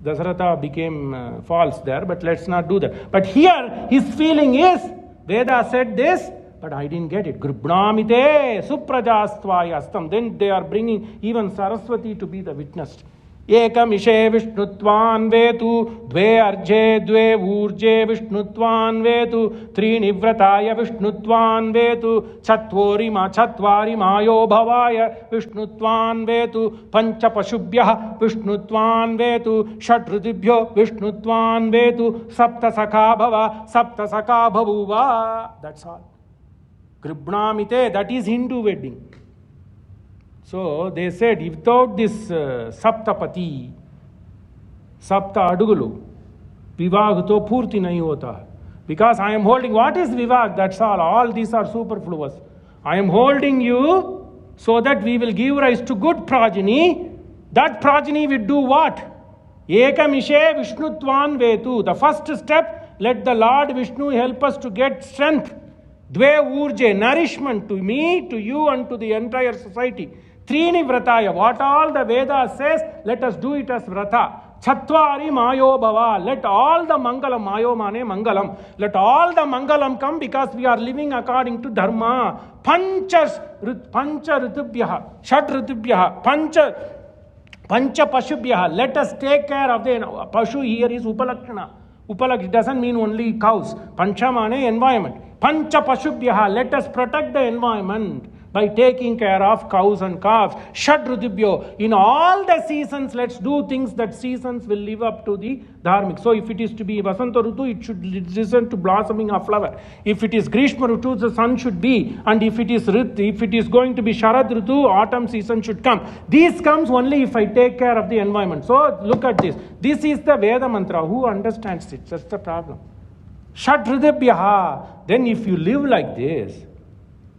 Dasharatha became false there, but let's not do that. But here, his feeling is, Veda said this, but I didn't get it. Grubhnamite Suprajastvaya astam. Then they are bringing even Saraswati to be the witness. Ekamishe Vishnutvan vetu, dve arje dve urje Vishnutvan vetu, trini vrataya Vishnutvan vetu, chatvari mayo bhavaya Vishnutvan vetu, pancha pashubhyah Vishnutvan vetu, shat ridibhyo Vishnutvan vetu, sapta sakha bhavuva. That's all. Gribhnamite, that is Hindu wedding. So they said, without this Saptapati, Sapta Adugulu, Vivag to Purti nahi hota. Because I am holding, what is Vivag? That's all. All these are superfluous. I am holding you so that we will give rise to good progeny. That progeny will do what? Ekamishe Vishnutvan vetu. The first step, let the Lord Vishnu help us to get strength. Dve urje, nourishment to me, to you, and to the entire society. Trini vrataya, what all the Veda says, let us do it as vrata. Chatvari mayo bhava, let all the mangalam, mayo mane mangalam, let all the mangalam come because we are living according to dharma. Pancha ritubhyaha, shat ritubhyaha, pancha pashubhyaha, let us take care of the pashu. Here is upalakshana. Upalakshana doesn't mean only cows. Pancha mane environment. Pancha pashubhyaha, let us protect the environment by taking care of cows and calves. Shad Rudibhyo, in all the seasons, let's do things that seasons will live up to the dharmic. So if it is to be Vasanta Rutu, it should listen to blossoming of flower. If it is Grishma Rutu, the sun should be. And if it is going to be Sharad Rutu, autumn season should come. This comes only if I take care of the environment. So look at this. This is the Veda mantra. Who understands it? That's the problem. Shat Hridabhyaha. Then if you live like this,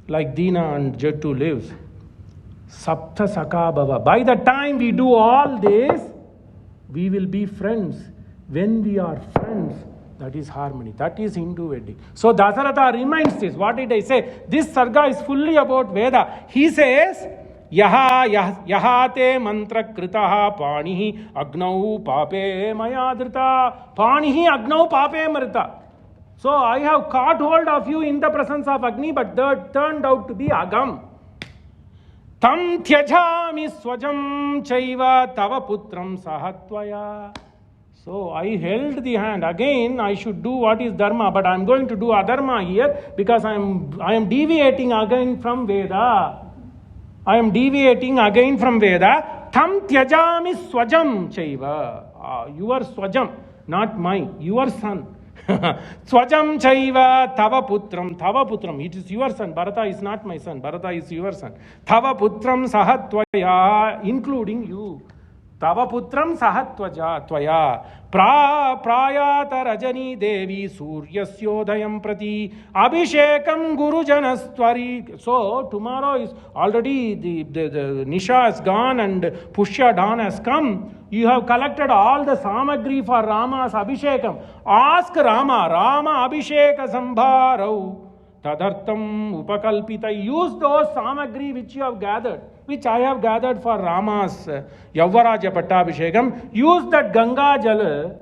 like Dina and Jettu lives, Sapta Sakha Bhava. By the time we do all this, we will be friends. When we are friends, that is harmony. That is Hindu wedding. So Dasharatha reminds this. What did I say? This sarga is fully about Veda. He says, Yahate mantra kritaha panihi agnau pape mayadrita. Panihi agnau pape marita. So I have caught hold of you in the presence of Agni, but that turned out to be Agam. Tam tyajami swajam chaiva tava putram sahatvaya. So I held the hand. Again, I should do what is dharma, but I am going to do adharma here because I am deviating again from Veda. I am deviating again from Veda. Tam tyajami swajam chaiva. Your swajam, not mine, your son. Swajam chaiva tava putram. It is your son. Bharata is not my son. Bharata is your son. Tava putram sahatvaya, including you. Tava putram sahatvaya. Prayata rajani devi suryasyodayam prati abhishekam gurujanastvari. So tomorrow is already the Nisha has gone and Pushya dawn has come. You have collected all the samagri for Rama's Abhishekam. Ask Rama Abhisheka Sambharau Tadartam Upakalpita. Use those samagri which you have gathered, which I have gathered for Rama's Yavaraja Pattabhishekam. Use that Ganga Jala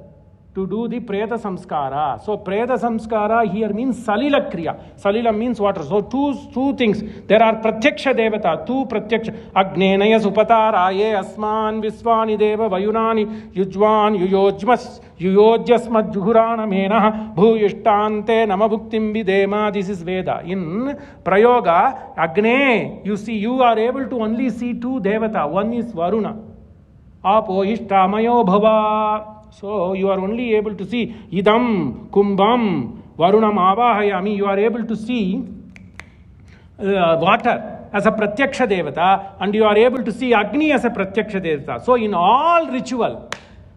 to do the Preta Samskara. So Preta Samskara here means Salila Kriya. Salila means water. So two things. There are Pratyaksha Devata, two Pratyaksha. Agnenaya Supataraye Asman Visvani Deva Vayunani Yujvan Yuyojasmad Juhurana Mena Bhuyishtante Namabhuktim Videma. This is Veda. In Prayoga, Agne, you see, you are able to only see two Devata. One is Varuna. Apo Ishtamayo Bhava. So you are only able to see Idam, Kumbham, Varunam Avahayami. You are able to see water as a Pratyaksha Devata, and you are able to see Agni as a Pratyaksha Devata. So in all ritual,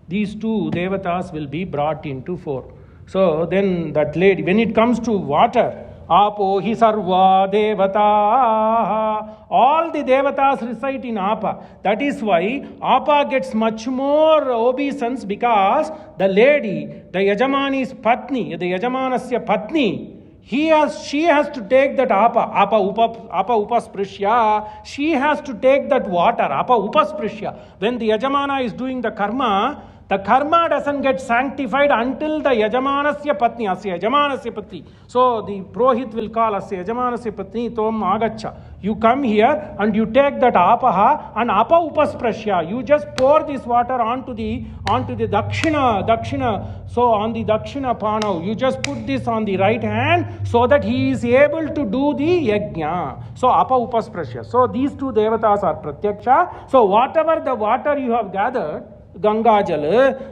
these two Devatas will be brought into fore. So then that lady, when it comes to water, Apo hi sarva devata. All the devatas reside in Apa. That is why Apa gets much more obeisance, because the lady, the Yajamani's Patni, the Yajamanasya Patni, she has to take that apa upasprishya, she has to take that water, apa upasprishya. When the Yajamana is doing the karma doesn't get sanctified until the Yajamanasya Patni, Asya Yajamanasya Patni. So the Purohit will call Asya Yajamanasya Patni, Tom Agacha. You come here and you take that apaha and apa upasprashya. You just pour this water onto the dakshina. So on the dakshina panav, you just put this on the right hand so that he is able to do the yajna. So apa upasprashya. So these two devatas are pratyaksha. So whatever the water you have gathered, Ganga जल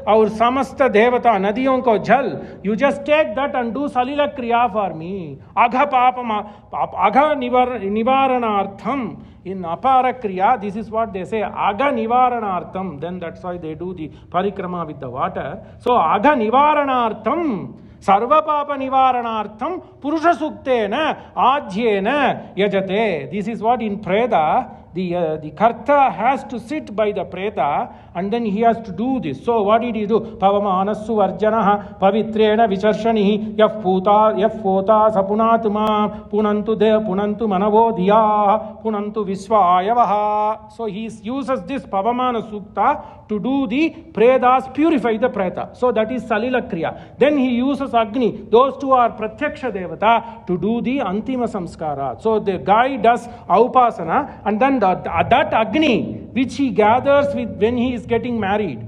और समस्त देवता नदियों को जल, you just take that and do salila kriya for me. Agha nivaranartham. In apara kriya, this is what they say, agha nivaranartham. Then that's why they do the parikrama with the water. So agha nivaranartham, sarva papa nivaranartham, purusha suktena ajyena yajate. This is what in preda the karta has to sit by the preta and then he has to do this. So what did he do? Pavamanasu varjanaha pavitrena vicharshanihi yafpota sapunatma punantu manavo diya punantu visvayavaha. So he uses this pavamana sukta to do the predas, purify the preta. So that is salila kriya. Then he uses Agni. Those two are pratyaksha devata to do the antima samskara. So the guy does aupasana and then that Agni which he gathers with when he is getting married.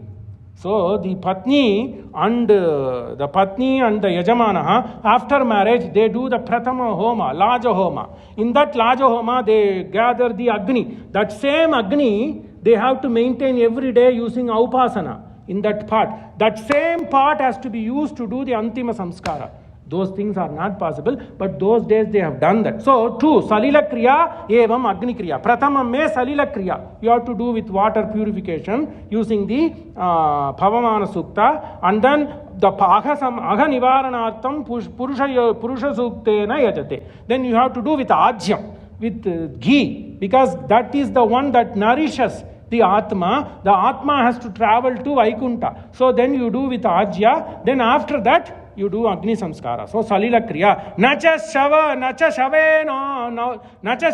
So the Patni and the Yajamana, after marriage, they do the Prathama Homa, Laja Homa. In that Laja Homa, they gather the Agni. That same Agni, they have to maintain every day using Aupasana in that part. That same part has to be used to do the Antima Samskara. Those things are not possible, but those days they have done that. So, two, Salila Kriya, Evam Agni Kriya. Prathama me Salila Kriya. You have to do with water purification using the Pavamana Sukta, and then the Agha Nivaranartham Purusha Suktena Yajate. Then you have to do with Ajyam, with ghee, because that is the one that nourishes the Atma. The Atma has to travel to Vaikunta. So then you do with Ajya. Then after that, you do Agni Samskara. So Salila Kriya. Nacha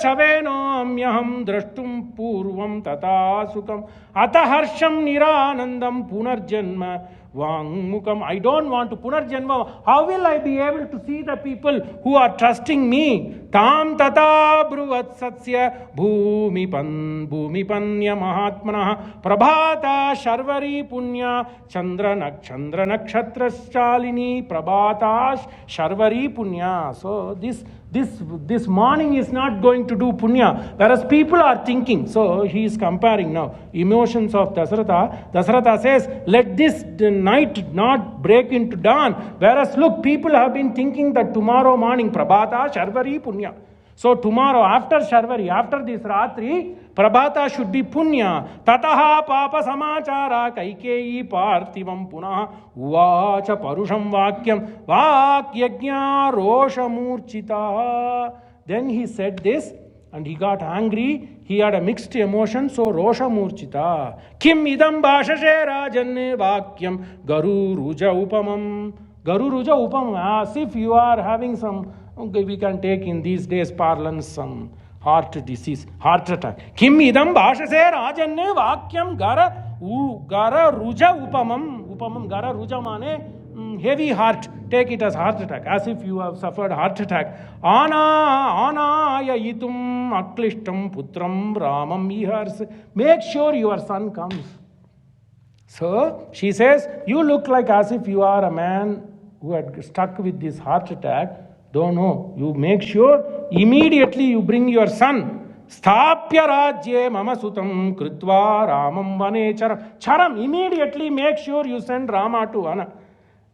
Shaveno Amyaham Drashtum Purvam Tata Sukam Ata Harsham Niranandam Punarjanma Vangmukam. I don't want to Punarjanma. How will I be able to see the people who are trusting me? Tam Tata Bruvat Satsya Bhumi Panya Mahatmana Prabhata Sharvari Punya Chandra Nakshatra Shalini Prabhata Sharvari Punya. So this morning is not going to do punya, whereas people are thinking. So he is comparing now emotions of Dasharatha. Dasharatha says, let this night not break into dawn, whereas look, people have been thinking that tomorrow morning Prabhata Sharvari Punya. So tomorrow after Sharvari, after this Ratri, Prabhata should be Punya. Tataha Papa Samachara Kaikeyi Parthivam Punah Uvacha Parusham Vakyam Vakyajna Rosha Murchita. Then he said this and he got angry. He had a mixed emotion. So Rosha Murchita. Kim idam bhashashe rajanne vakyam Garu Ruja Upamam. Garu Ruja Upamam. As if you are having some, okay, we can take in these days parlance some heart disease, heart attack. Kim idam bhashase rajanne vakyam gara ruja upamam. Gara ruja mane heavy heart. Take it as heart attack, as if you have suffered heart attack. Anaya itum aklishtam putram ramam ihars. Make sure your son comes. So she says, you look like as if you are a man who had stuck with this heart attack. Don't know. You make sure immediately you bring your son. Sthapya rajye mama sutam kritva ramam vane charam. Immediately make sure you send Rama to Vana.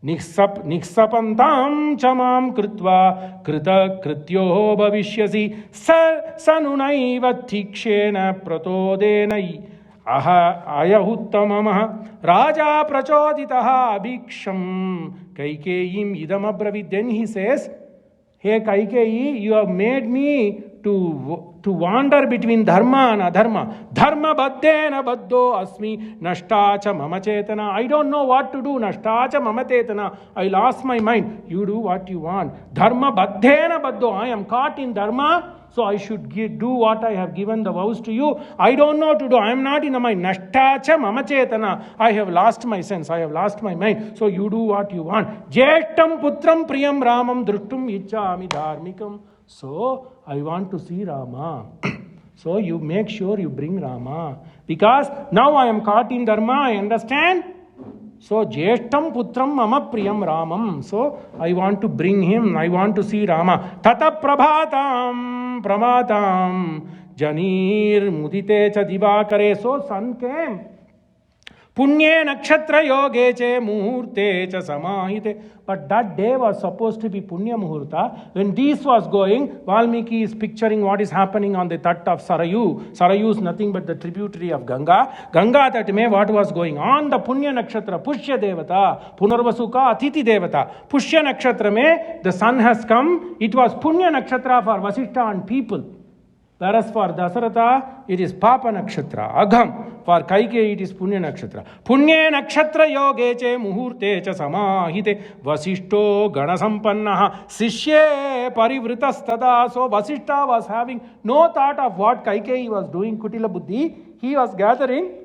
Niksapantam chamam kritva krita krityo bhavishyasi sanunaiva thikshena pratodenai ayahuttamamah raja prachoditaha abhiksham Kaikeyin idam abravid. Then he says, hey Kaikeyi, you have made me to wander between dharma and adharma. Dharma baddhena baddho asmi nashtacha mama chetana. I don't know what to do. Nashtacha mama chetana. I lost my mind. You do what you want. Dharma baddhena baddho. I am caught in dharma. So I should do what I have given the vows to you. I don't know to do. I am not in the mind. Nashtacha mama chetana. I have lost my sense. I have lost my mind. So you do what you want. Jeshtam putram priyam ramam druttum ichchami dharmikam. So I want to see Rama. So you make sure you bring Rama. Because now I am caught in dharma. I understand. So Jeshtam putram mama priyam ramam. So I want to bring him. I want to see Rama. Tata prabhatam pramatam janir mudite cha divakare. So sun came. Punye nakshatra yoge che muhurte cha samahite. But that day was supposed to be Punya Muhurta. When this was going, Valmiki is picturing what is happening on the Tat of Sarayu. Sarayu is nothing but the tributary of Ganga. Ganga Tat mein what was going on? The Punya Nakshatra, Pushya Devata, Punarvasuka, Atiti Devata. Pushya Nakshatra mein the sun has come. It was Punya Nakshatra for Vasishtha and people. Whereas for Dasaratha, it is Papa Nakshatra, Agham. For Kaikeyi, it is Punya Nakshatra. Punye Nakshatra yoge che muhurte cha samahite Vasishto ganasampannaha sishye parivritastada. So Vasishtha was having no thought of what Kaikeyi was doing, Kutila Buddhi. He was gathering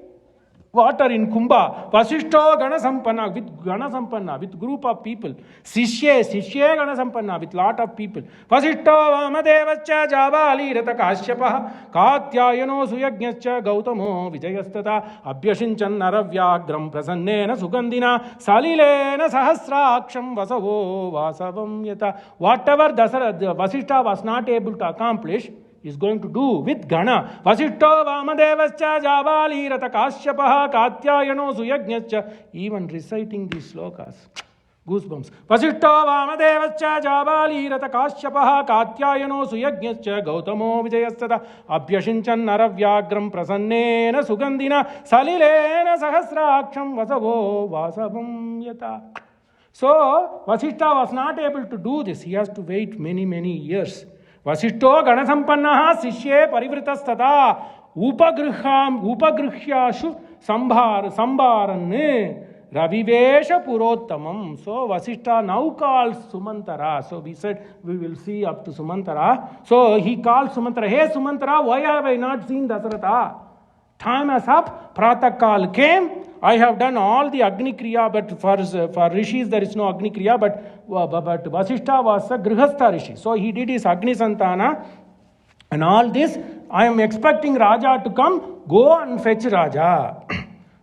water in Kumbha. Vasishto Ganasampanna, with group of people. Sishye Ganasampanna, with lot of people. Vasishto Vamadevascha Javali Rata Kashyapah Katyayano Suyagyascha Gautamo Vijayastata Abhyashinchan Naravyagram Prasannena Sugandhina Salilena Sahasraksham Vasavo Vasavam Yata. Whatever Vasishta was not able to accomplish, is going to do with Gana. Vasishto Vamadevascha Javali Rata Kashyapah Katyayano Suyagyascha. Even reciting these slokas, goosebumps. Vasishto Vamadevascha Javali Rata Kashyapah Katyayano Suyagyascha Gautamo Vijayastata Abhyashinchan Naravyagram Prasannena Sugandhina Salilena Sahasraksham Vasavo Vasavam Yata. So Vasishta was not able to do this. He has to wait many years. Vasishto Ganasampannaha Sishye Parivritastada Upagrihyashu Sambaran Ravivesha Purottamam. So Vasishta now calls Sumantara. So we said we will see up to Sumantara. So he calls Sumantara. Hey Sumantara, why have I not seen Dasaratha? Time has up. Pratakal came. I have done all the Agni Kriya, but for Rishis there is no Agni Kriya, but Vasishta was a Grihastha Rishi. So he did his Agni Santana and all this. I am expecting Raja to come. Go and fetch Raja.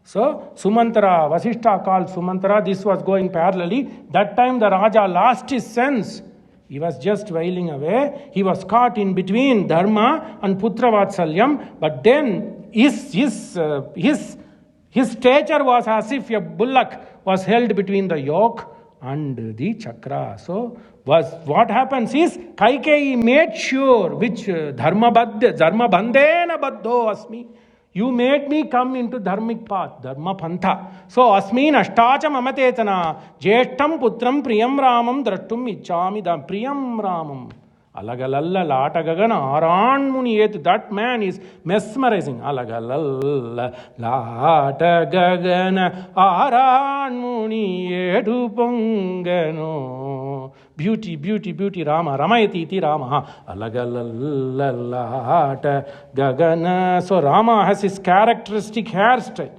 So Sumantara, Vasishta called Sumantara. This was going parallelly. That time the Raja lost his sense. He was just wailing away. He was caught in between Dharma and Putra Vatsalyam. But then his stature was as if a bullock was held between the yoke and the chakra. So what happens is Kaikeyi made sure which dharma bandhena baddho asmi. You made me come into dharmic path, dharma pantha. So asmi nashtacha mamatetana jeshtam putram priyam ramam drashtum ichchami priyam ramam. Alagalalla latagagana aran muniyet. That man is mesmerizing. Alagalalla latagagana aran muniyedu pongano. Beauty, Rama. Ramayati iti Rama. Alagalalla latagagana. So Rama has his characteristic hairstyle.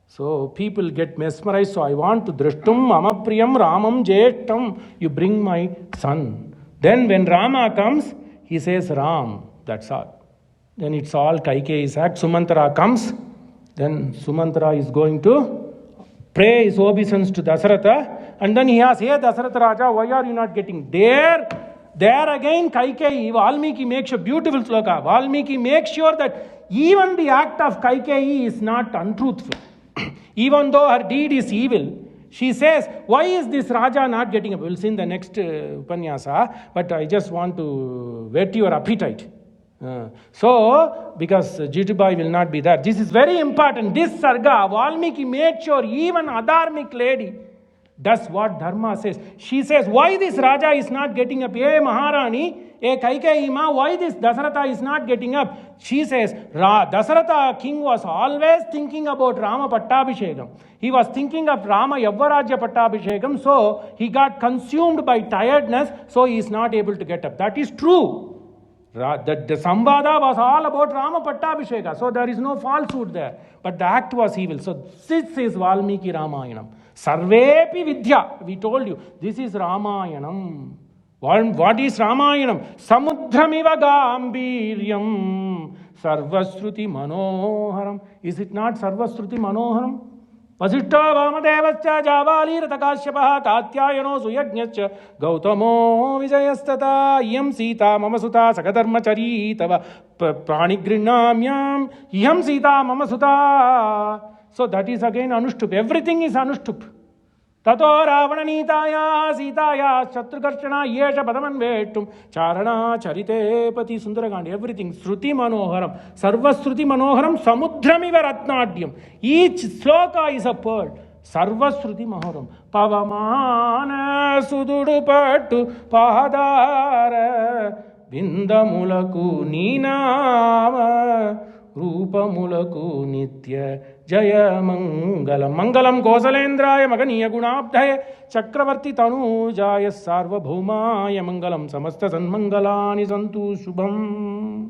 So people get mesmerized. So I want to drashtum amapriyam ramam jeshtam. You bring my son. Then when Rama comes, he says Ram. That's all. Then it's all Kaikeyi's act. Sumantara comes. Then Sumantara is going to pray his obeisance to Dasaratha. And then he asks, hey Dasaratha Raja, why are you not getting there? There again Kaikeyi, Valmiki makes a beautiful sloka. Valmiki makes sure that even the act of Kaikeyi is not untruthful. Even though her deed is evil, she says, why is this Raja not getting up? We'll see in the next Upanyasa, but I just want to whet your appetite. So, because Jitubai will not be there. This is very important. This Sarga, Valmiki made sure even Adharmic lady, does what Dharma says. She says, why this Raja is not getting up? Hey Maharani, hey Kaikeyi Ma, why this Dasaratha is not getting up? She says, Dasaratha king was always thinking about Rama Pattabhishekam. He was thinking of Rama Yavvarajya Pattabhishekam, so he got consumed by tiredness, so he is not able to get up. That is true. The Samvada was all about Rama Pattabhisheka, so there is no falsehood there. But the act was evil. So this is Valmiki Ramayanam. Sarvepi Vidya. We told you, this is Ramayanam. What is Ramayanam? Samudramiva Gambiryam Sarvasruti Manoharam. Is it not Sarvasruti Manoharam? Vasishta Vamadevascha Javali Ratakashyapah Katyayano Suyajnyacha Gautamo Vijayastata Iyam Sita Mamasuta Sakadharmachari Tava Pranigrinamyam Iyam Sita Mamasuta. So that is again Anushtup. Everything is Anushtup. Tato Ravana Nitaya Sitaya Shatrugharshana Yesha Padamanvetum Charana Charite Pati Sundaragandi. Everything. Sruti Manoharam. Sarva Sruti Manoharam Samudramiva Ratnadyam. Each sloka is a pearl. Sarva Sruti Manoharam. Pavamana Sududupattu Padara Vindamulaku Ninama Rupamulaku Nitya Jaya Mangalam. Mangalam Gosalendraya Maganiya Gunabdhaya Chakravarti Tanujaya Sarvabhaumaya Mangalam Samasta Sanmangalani Santu Shubham.